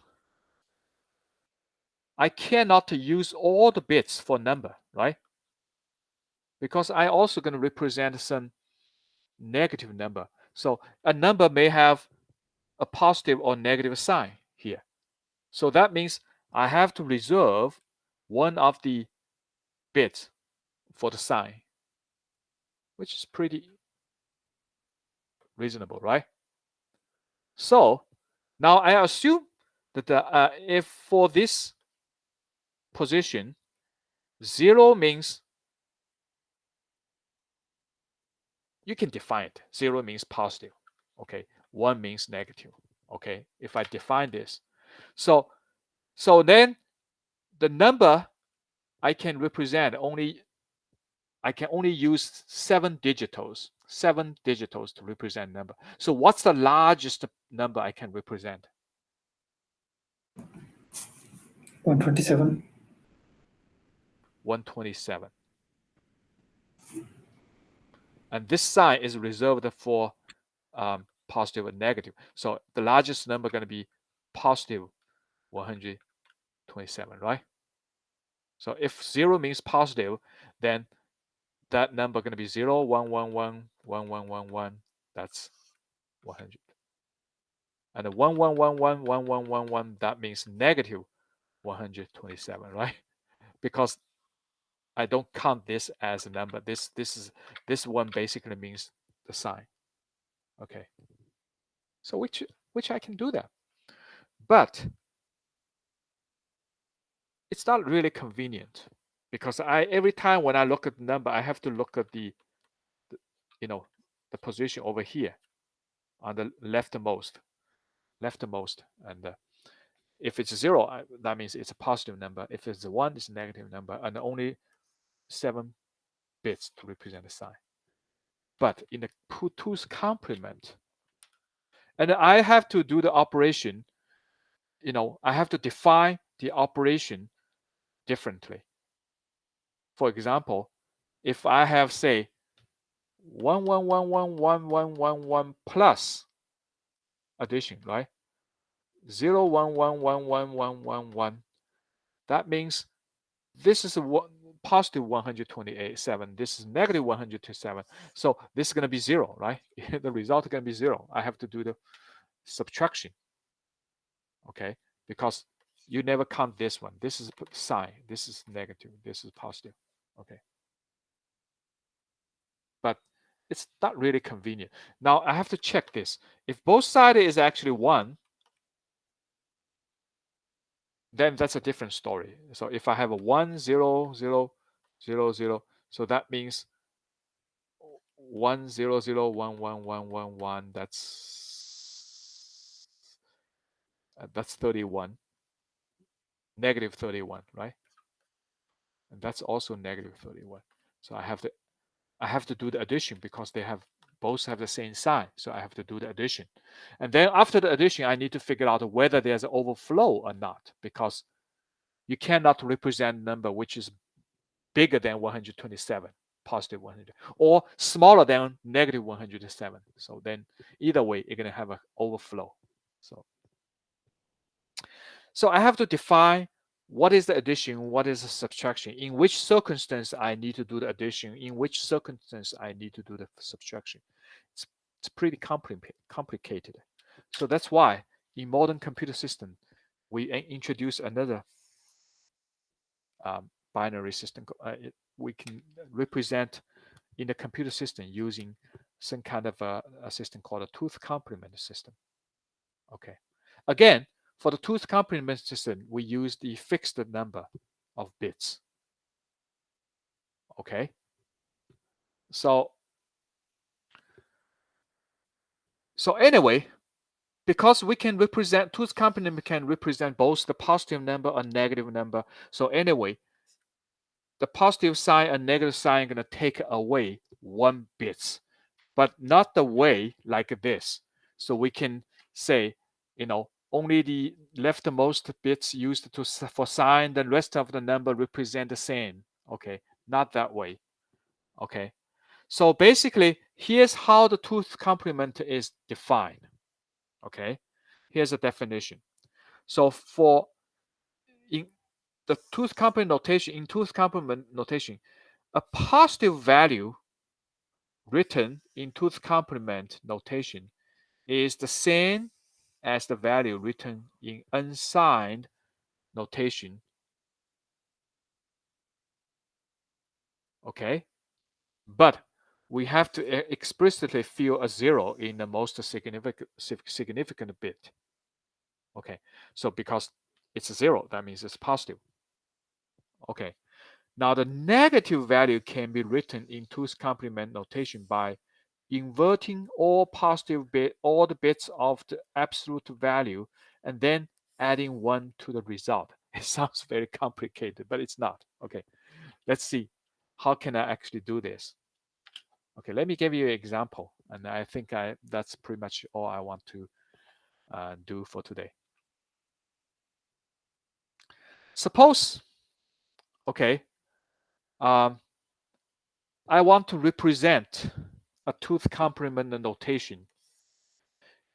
I cannot use all the bits for number, right? Because I also going to represent some negative number. So a number may have a positive or negative sign here. So that means I have to reserve one of the bits for the sign, which is pretty reasonable, right? So now I assume that if for this position, 0 means, you can define it. 0 means positive, okay? 1 means negative, okay? If I define this. So then the number I can represent I can only use 7 digitals to represent number. So what's the largest number I can represent? 127. 127. And this sign is reserved for positive and negative. So the largest number going to be positive 127, right? So if 0 means positive, then that number going to be 0, 1, 1, 1, 1, 1, 1, 1. That's 100. And the 1, 1, 1, 1, 1, 1, 1, 1, that means negative 127, right? Because I don't count this as a number. This one basically means the sign. Okay. So which I can do that. But it's not really convenient because every time when I look at the number, I have to look at the position over here on the leftmost, and if it's 0, that means it's a positive number. If it's 1, it's a negative number, and only 7 bits to represent the sign. But in the 2's complement, and I have to do the operation, I have to define the operation differently. For example, if I have, say, 1, 1, 1, 1, 1, 1, 1, 1 plus addition, right? 0, 1, 1, 1, 1, 1, 1, 1. That means this is a positive 127. This is negative 127. So this is going to be 0, right? The result is going to be 0. I have to do the subtraction, okay? Because you never count this one. This is sign. This is negative. This is positive, okay? But it's not really convenient. Now I have to check this. If both sides is actually 1, then that's a different story. So if I have a 1, 0, 0, 0, 0, so that means 1, 0, 0, 1, 1, 1, 1, 1, that's 31, negative 31, right? And that's also negative 31. So I have to do the addition because they both have the same sign. So I have to do the addition. And then after the addition, I need to figure out whether there's an overflow or not, because you cannot represent a number which is bigger than 127, positive 100, or smaller than negative 107. So then either way, you're going to have an overflow. So I have to define what is the addition, what is the subtraction, in which circumstance I need to do the addition, in which circumstance I need to do the subtraction. It's pretty complicated. So that's why in modern computer system, we introduce another binary system. We can represent in the computer system using some kind of a system called a tooth complement system. Okay. Again, for the tooth complement system, we use the fixed number of bits. Okay. So anyway, because we can represent, tooth complement can represent both the positive number and negative number. So anyway, the positive sign and negative sign are going to take away 1 bits, but not the way like this. So we can say, only the leftmost bits used for sign, the rest of the number represent the same. Okay, not that way. Okay, so basically, here's how the tooth complement is defined. Okay, here's a definition. So in the tooth complement notation, a positive value written in tooth complement notation is the same as the value written in unsigned notation. Okay, but we have to explicitly fill a 0 in the most significant bit. Okay, so because it's a 0, that means it's positive. Okay, now the negative value can be written in tooth complement notation by inverting all the bits of the absolute value and then adding 1 to the result. It sounds very complicated, but it's not. Okay, let's see. How can I actually do this? Okay, let me give you an example. And I think that's pretty much all I want to do for today. Suppose, okay, I want to represent a tooth complement notation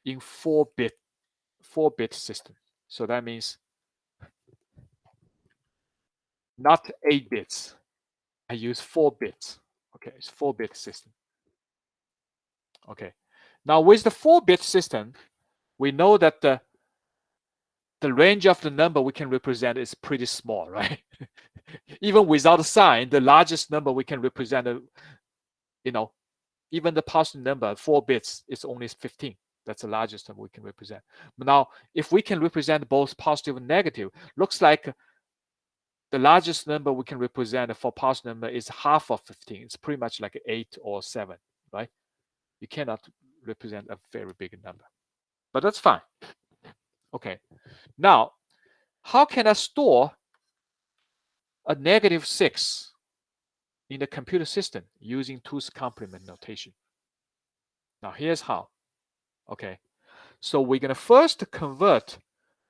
in 4-bit system. So that means not 8 bits. I use 4 bits. Okay, it's 4-bit system. Okay. Now with the 4-bit system, we know that the range of the number we can represent is pretty small, right? Even without a sign, the largest number we can represent, even the positive number, 4 bits, is only 15. That's the largest number we can represent. But now, if we can represent both positive and negative, looks like the largest number we can represent for positive number is half of 15. It's pretty much like 8 or 7, right? You cannot represent a very big number. But that's fine. Okay. Now, how can I store a -6 in the computer system using 2's complement notation? Now, here's how. Okay. So we're going to first convert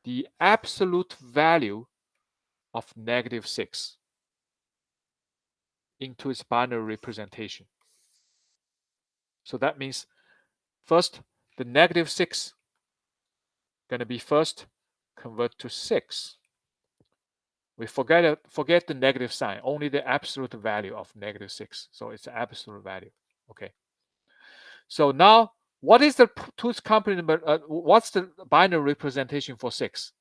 the absolute value of -6 into its binary representation. So that means first, the -6 going to be first convert to 6. We forget the negative sign, only the absolute value of -6. So it's the absolute value. Okay. So now, what is the 2's complement? What's the binary representation for 6?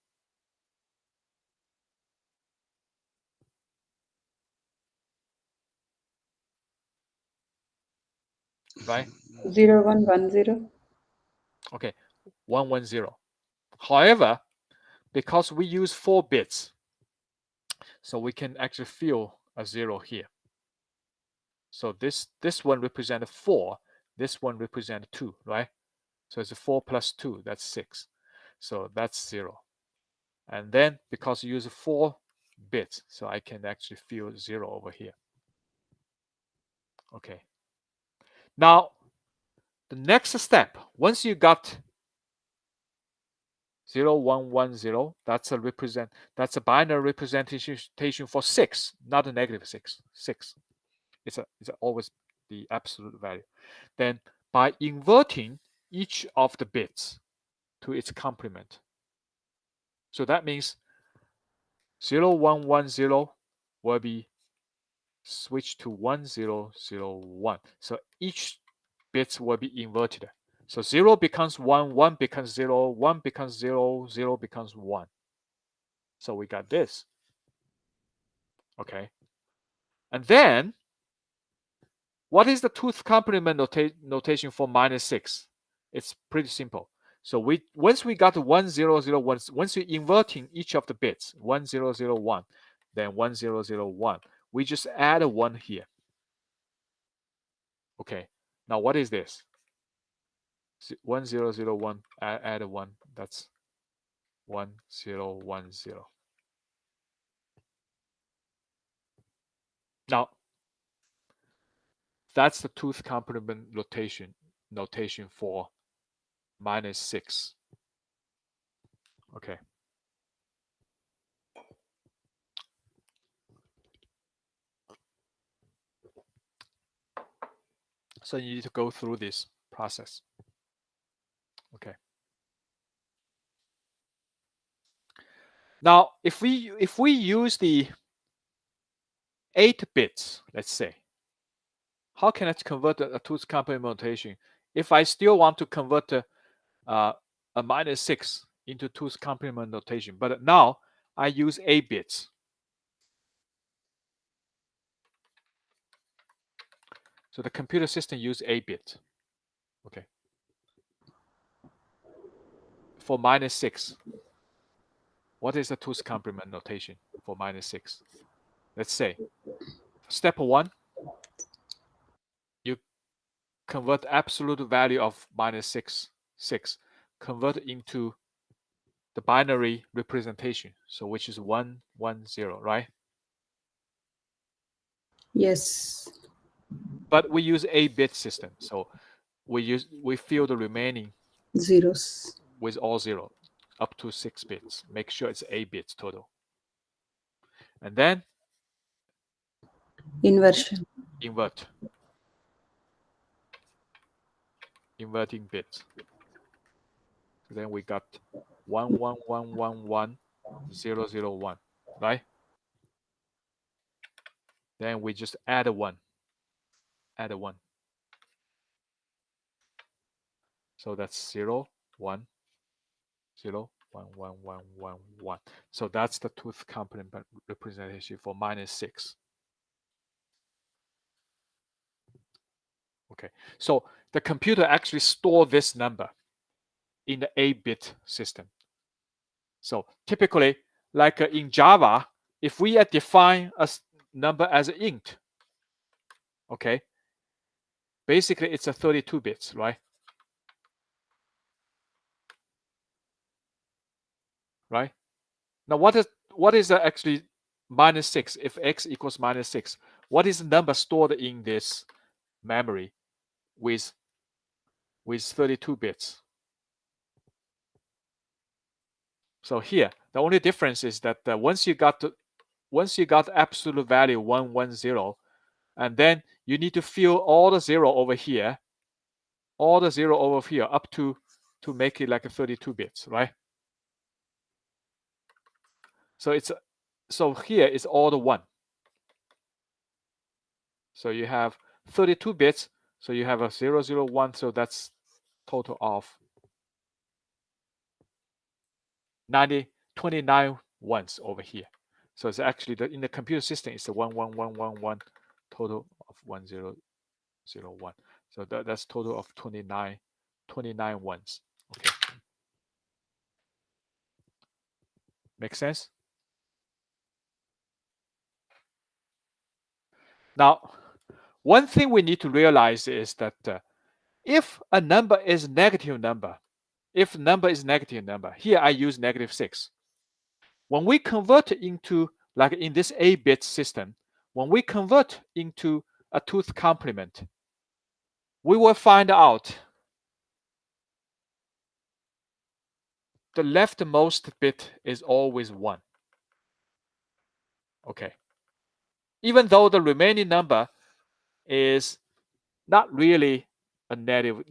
Right? 0110. Okay, 110. However, because we use 4 bits, so we can actually fill a 0 here. So this one represents 4, this one represents 2, right? So it's 4 plus 2, that's 6. So that's 0. And then because you use 4 bits, so I can actually fill 0 over here. Okay. Now, the next step, once you got 0110, that's a binary representation for 6, not a -6. 6. It's always the absolute value. Then by inverting each of the bits to its complement. So that means 0110 will be switched to 1001. So each bits will be inverted. So 0 becomes 1, 1 becomes 0, 1 becomes 0, 0 becomes 1. So we got this. Okay. And then, what is the 2's complement notation for -6? It's pretty simple. So once we got 1001, once we're inverting each of the bits, 1001, then 1001, we just add a 1 here. Okay. Now what is this? 1001, add a 1, that's 1010. Now, that's the 2's complement notation for -6. Okay. So you need to go through this process. Okay. Now, if we use the 8 bits, let's say, how can I convert a 2's complement notation? If I still want to convert a -6 into 2's complement notation, but now I use 8 bits. So the computer system use 8 bits. Okay. For -6, what is the 2's complement notation for -6? Let's say, step 1, you convert absolute value of -6, convert into the binary representation, so which is 110, right? Yes. But we use 8-bit system, so we fill the remaining Zeros. with all 0 up to 6 bits. Make sure it's 8 bits total. And then Inversion. inverting bits. So then we got 11111 right? Then we just add a 1. Add a 1. So that's 0, 1, 0, 1, 1, 1, 1, 1. So that's the tooth complement representation for -6. Okay, so the computer actually store this number in the 8-bit system. So typically, like in Java, if we define a number as an int, okay, basically it's a 32 bits, right? Right? Now, what is actually -6? If x equals -6, what is the number stored in this memory with 32 bits? So here, the only difference is that once you got absolute value 110, and then you need to fill all the 0 over here, up to make it like a 32 bits, right? So here is all the 1. So you have 32 bits. So you have a 001. So that's total of 29 ones over here. So it's actually in the computer system, it's a 11111 total of 1001. So that's total of 29 ones. Okay. Make sense? Now, one thing we need to realize is that if a number is negative number, here I use -6. When we convert into, like in this 8-bit system, when we convert into a tooth complement, we will find out the leftmost bit is always 1. Okay. Even though the remaining number is not really a negative,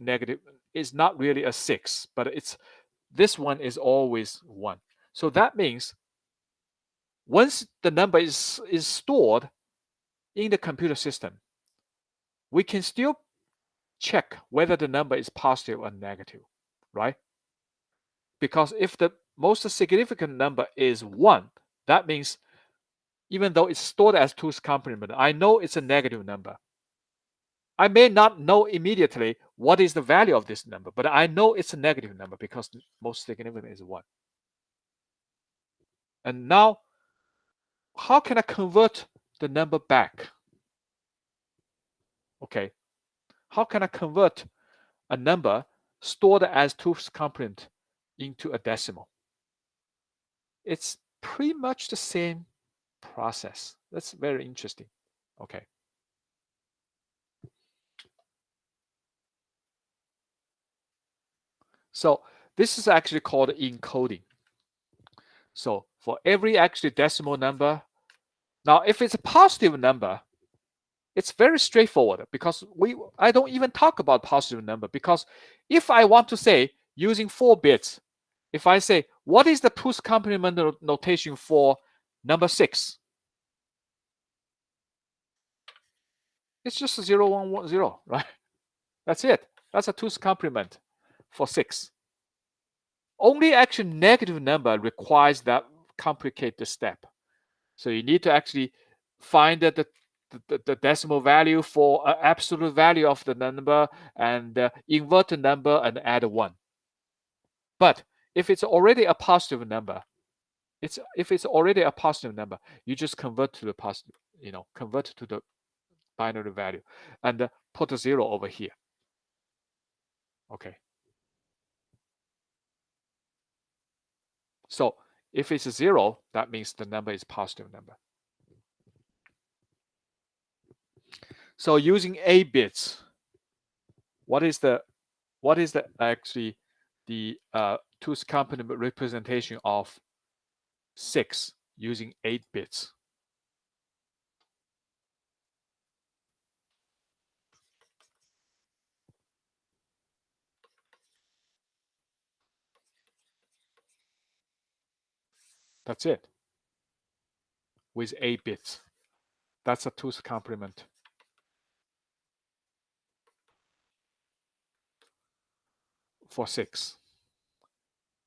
it's not really a 6, but this one is always 1. So that means once the number is stored in the computer system, we can still check whether the number is positive or negative, right? Because if the most significant number is 1, that means even though it's stored as two's complement, I know it's a negative number. I may not know immediately what is the value of this number, but I know it's a negative number because most significant is 1. And now, how can I convert the number back? Okay, how can I convert a number stored as two's complement into a decimal? It's pretty much the same process. That's very interesting. Okay. So this is actually called encoding. So for every actually decimal number, now if it's a positive number, it's very straightforward because I don't even talk about positive number, because if I want to say using 4 bits, if I say what is the two's complement notation for number 6, it's just 0110, right? That's it. That's a two's complement for 6. Only actually negative number requires that complicated step. So you need to actually find the decimal value for an absolute value of the number and invert the number and add 1. But if it's already a positive number, you just convert to the positive, convert to the binary value and put a 0 over here. Okay. So if it's a 0, that means the number is positive number. So using 8 bits, what is actually the two's complement representation of 6 using 8 bits? That's it. With 8 bits. That's a 2's complement. For 6.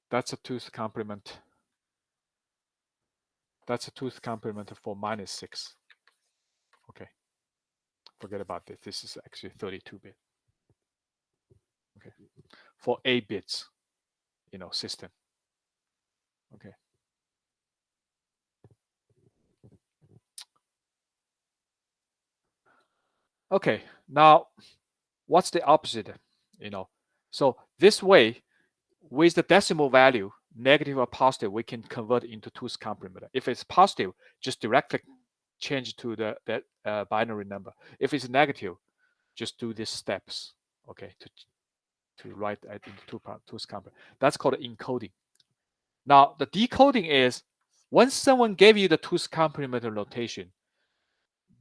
That's a 2's complement. That's a 2's complement for -6. Okay. Forget about this. This is actually 32-bit. Okay. For 8 bits, system. Okay. Okay. Now, what's the opposite? So this way, with the decimal value, negative or positive, we can convert into 2's complement. If it's positive, just directly change to that binary number. If it's negative, just do these steps, okay, to write it into 2's complement. That's called encoding. Now, the decoding is when someone gave you the 2's complement notation,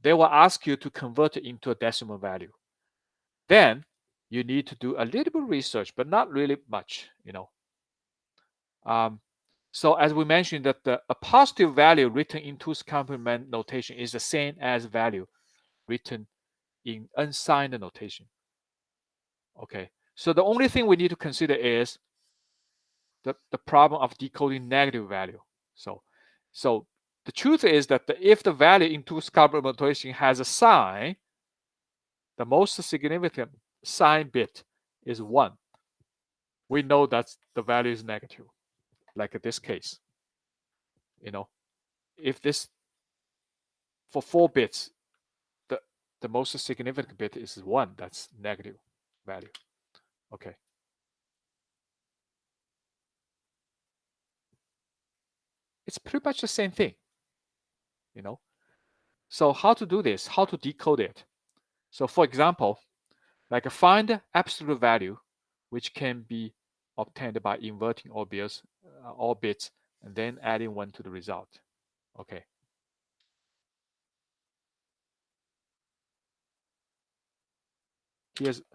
they will ask you to convert it into a decimal value. Then you need to do a little bit of research, but not really much, So as we mentioned that a positive value written in 2's complement notation is the same as value written in unsigned notation. Okay, so the only thing we need to consider is the problem of decoding negative value. So the truth is that if the value in 2's complement notation has a sign, the most significant sign bit is 1. We know that the value is negative, like in this case. If this, for 4 bits, the most significant bit is 1, that's negative value. Okay. It's pretty much the same thing, So how to do this? How to decode it? So for example, like find absolute value, which can be obtained by inverting all bits and then adding 1 to the result. Okay.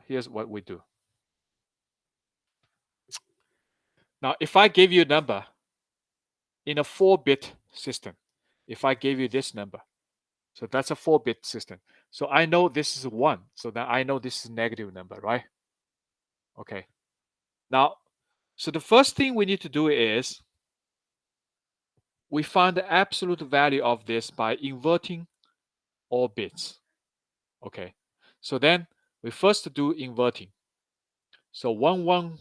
Here's what we do. Now, if I give you a number in a 4-bit system, if I gave you this number, so that's a 4-bit system. So I know this is 1. So then I know this is a negative number, right? Okay. Now, so the first thing we need to do is we find the absolute value of this by inverting all bits. Okay. So then we first do inverting. So 1, 1,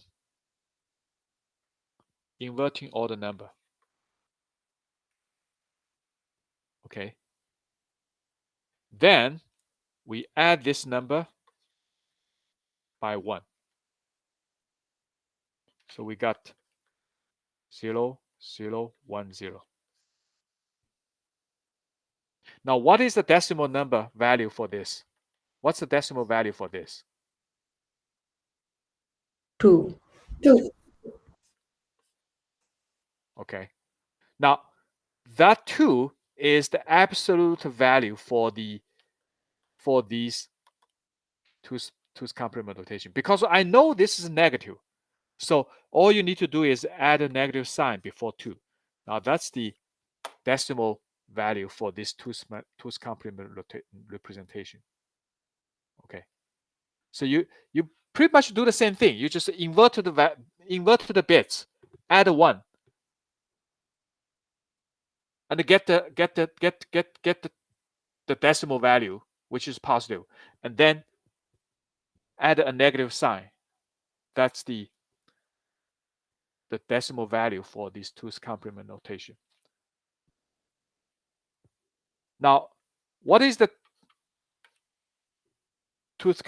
inverting all the number. Okay. Then we add this number by 1. So we got 0, 0, 1, 0. Now, what is the decimal number value for this? What's the decimal value for this? 2. Okay. Now, that 2 is the absolute value for these 2's complement notation, because I know this is negative. So all you need to do is add a negative sign before 2. Now that's the decimal value for this 2's complement representation. Okay. So you pretty much do the same thing. You just invert the bits, add a 1, and get the decimal value, which is positive, and then add a negative sign. That's the decimal value for this 2's complement notation. Now, what is the 2's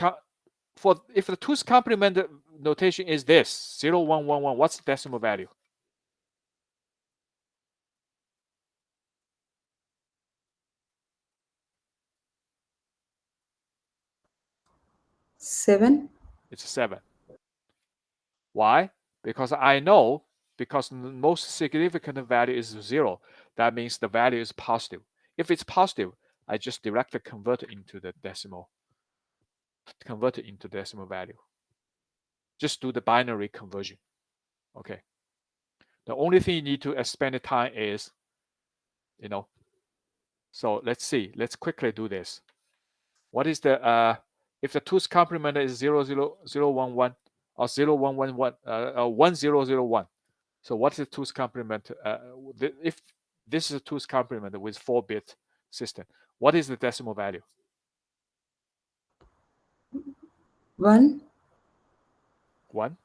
if the 2's complement notation is this 0, 1, 1, 1, what's the decimal value? Seven. It's 7. Why? Because I know, because the most significant value is 0, that means the value is positive. If it's positive, I just directly convert it into the decimal value. Just do the binary conversion. Okay. The only thing you need to spend the time is you know. So let's see. Let's quickly do this. What is the if the 2's complement is 00011 or 0111 1001? So what is the 2's complement? If this is a 2's complement with 4-bit system, what is the decimal value? 1. 1.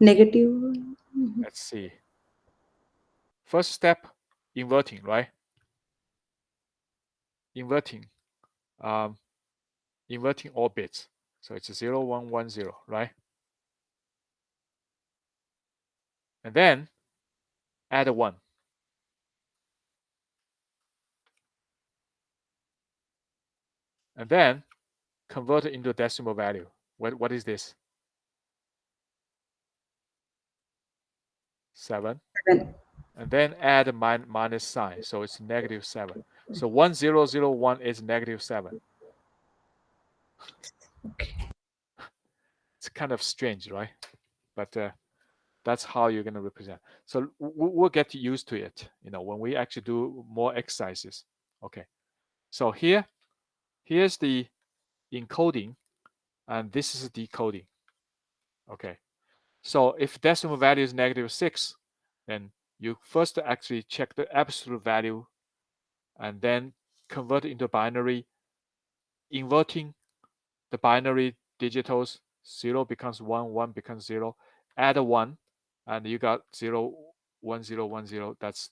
Negative 1. Let's see. First step, inverting, right? Inverting all bits. So it's 0110, right? And then add 1. And then convert it into decimal value. What is this? 7. 7. And then add a minus sign. So it's -7. So 1001 is -7. Okay. It's kind of strange, right? But that's how you're going to represent. So we'll get used to it, when we actually do more exercises. Okay. So here's the encoding, and this is decoding. Okay. So if decimal value is -6, then you first actually check the absolute value and then convert it into binary, inverting the binary digitals. 0 becomes 1, 1 becomes 0. Add a 1, and you got 0, 1, 0, 1, 0. That's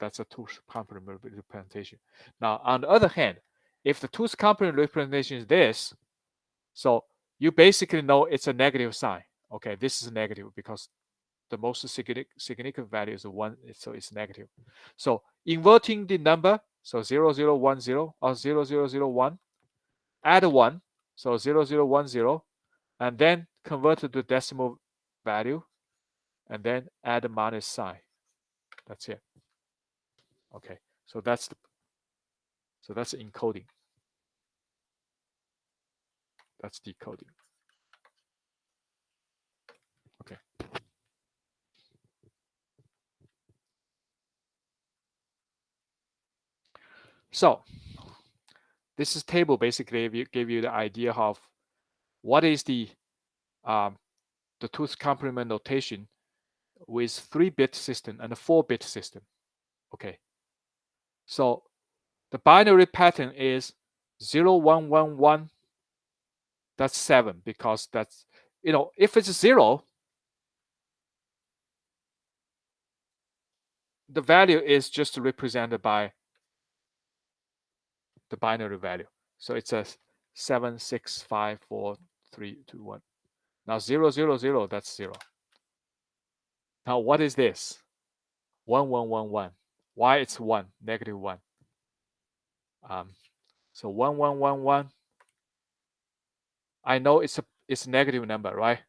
a 2's complement representation. Now, on the other hand, if the 2's complement representation is this, so you basically know it's a negative sign. Okay, this is negative because the most significant value is 1, so it's negative. So inverting the number, so 0010 or 0001, add 1, so 0010, and then convert it to decimal value, and then add a minus sign. That's it. Okay, so that's encoding. That's decoding. Okay. So this is table basically gave you the idea of what is the 2's complement notation with 3-bit system and a 4-bit system. Okay. So the binary pattern is 0111. That's 7 because that's, if it's 0, the value is just represented by the binary value. So it's a 7, 6, 5, 4, 3, 2, 1. Now 000, that's 0. Now what is this? 1111. Why it's 1, -1? So 1111. I know it's a negative number, right?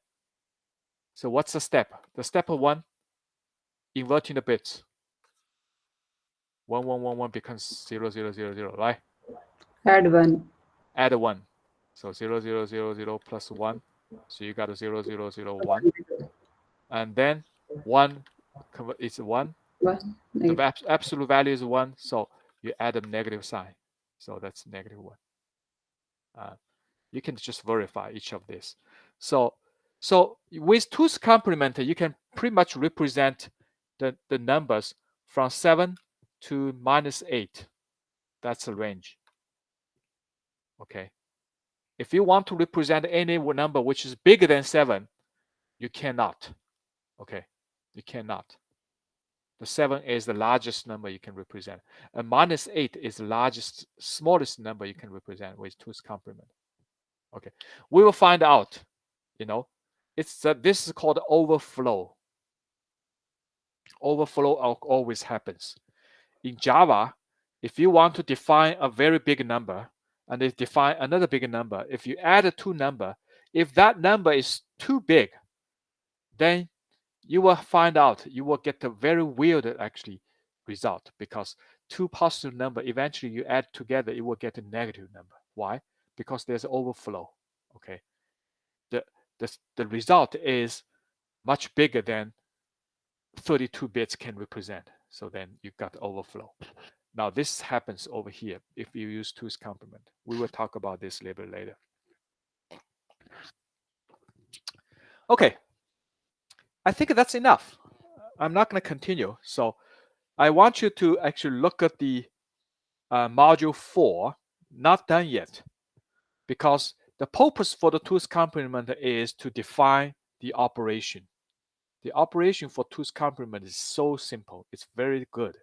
So what's the step? The step 1, inverting the bits. 1111 becomes 0000, right? Add 1. Add 1. So 0000 plus 1. So you got a 0001. And then 1 is 1. 1. The absolute value is 1. So you add a negative sign. So that's -1. You can just verify each of this. So with 2's complement, you can pretty much represent the numbers from 7 to -8. That's the range. Okay. If you want to represent any number which is bigger than 7, you cannot. Okay. You cannot. The 7 is the largest number you can represent. And -8 is the smallest number you can represent with 2's complement. Okay. We will find out. This is called overflow. Overflow always happens. In Java, if you want to define a very big number and they define another big number, if you add a 2 number, if that number is too big, then you will find out, you will get a very weird actually result, because 2 positive number, eventually you add together, it will get a negative number. Why? Because there's overflow. Okay. The result is much bigger than 32 bits can represent. So then you got overflow. Now this happens over here if you use 2's complement. We will talk about this a little bit later. Okay, I think that's enough. I'm not going to continue. So I want you to actually look at the module 4, not done yet, because the purpose for the 2's complement is to define the operation. The operation for 2's complement is so simple. It's very good,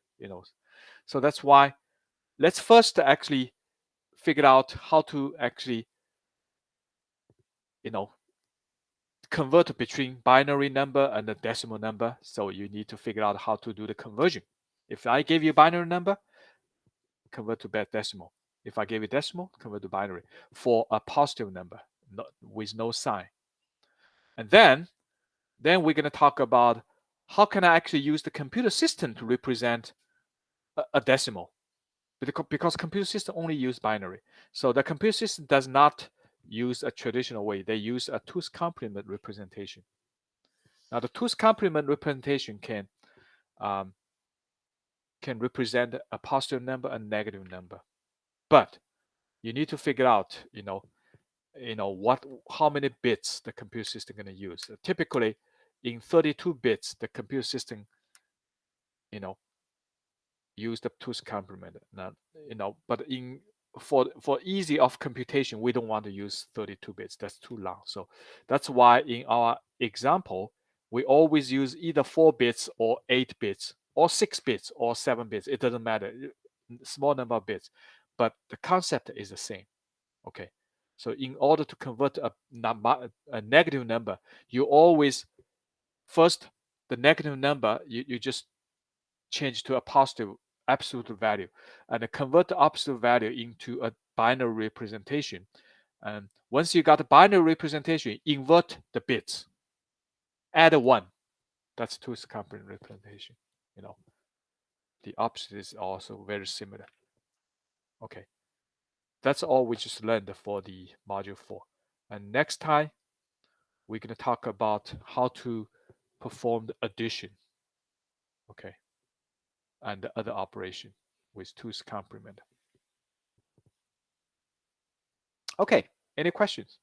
So that's why let's first actually figure out how to actually, convert between binary number and a decimal number. So you need to figure out how to do the conversion. If I gave you a binary number, convert to decimal. If I gave you decimal, convert to binary for a positive number with no sign. And then we're going to talk about how can I actually use the computer system to represent a decimal, because computer system only use binary. So the computer system does not use a traditional way. They use a 2's complement representation. Now the 2's complement representation can represent a positive number and negative number, but you need to figure out, how many bits the computer system going to use. Typically, in 32 bits, the computer system, use the 2's complement. Now, but for easy of computation, we don't want to use 32 bits. That's too long. So that's why in our example, we always use either 4 bits or 8 bits or 6 bits or 7 bits. It doesn't matter. Small number of bits, but the concept is the same. Okay. So in order to convert a negative number, you always first the negative number you just change to a positive absolute value and convert the absolute value into a binary representation. And once you got a binary representation, invert the bits, add a 1. That's 2's complement representation. The opposite is also very similar. Okay, that's all we just learned for the module 4. And next time we're going to talk about how to perform the addition, okay, and the other operation with 2's complement. Okay, any questions?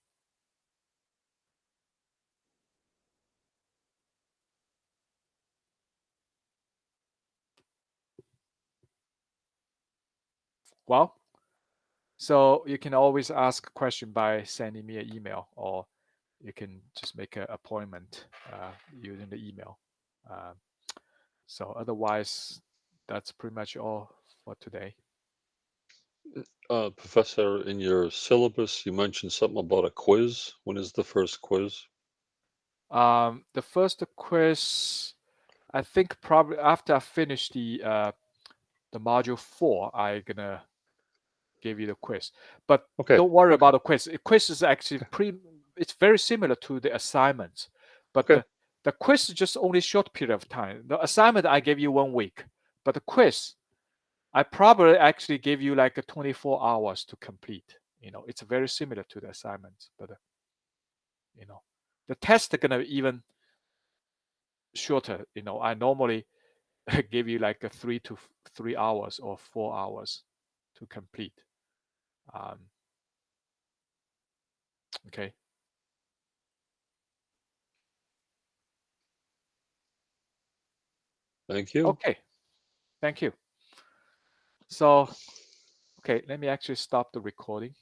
Well, so you can always ask a question by sending me an email, or you can just make an appointment using the email. So otherwise, that's pretty much all for today. Professor, in your syllabus, you mentioned something about a quiz. When is the first quiz? The first quiz, I think probably after I finish the module 4, I'm gonna give you the quiz. But Okay. don't worry about the quiz. The quiz is actually it's very similar to the assignments, but the quiz is just only short period of time. The assignment I gave you 1 week, but the quiz I probably actually gave you like 24 hours to complete. It's very similar to the assignments, but the tests are gonna be even shorter. I normally give you like 3 hours or 4 hours to complete. Okay. Thank you. Okay. Thank you. So, okay, let me actually stop the recording.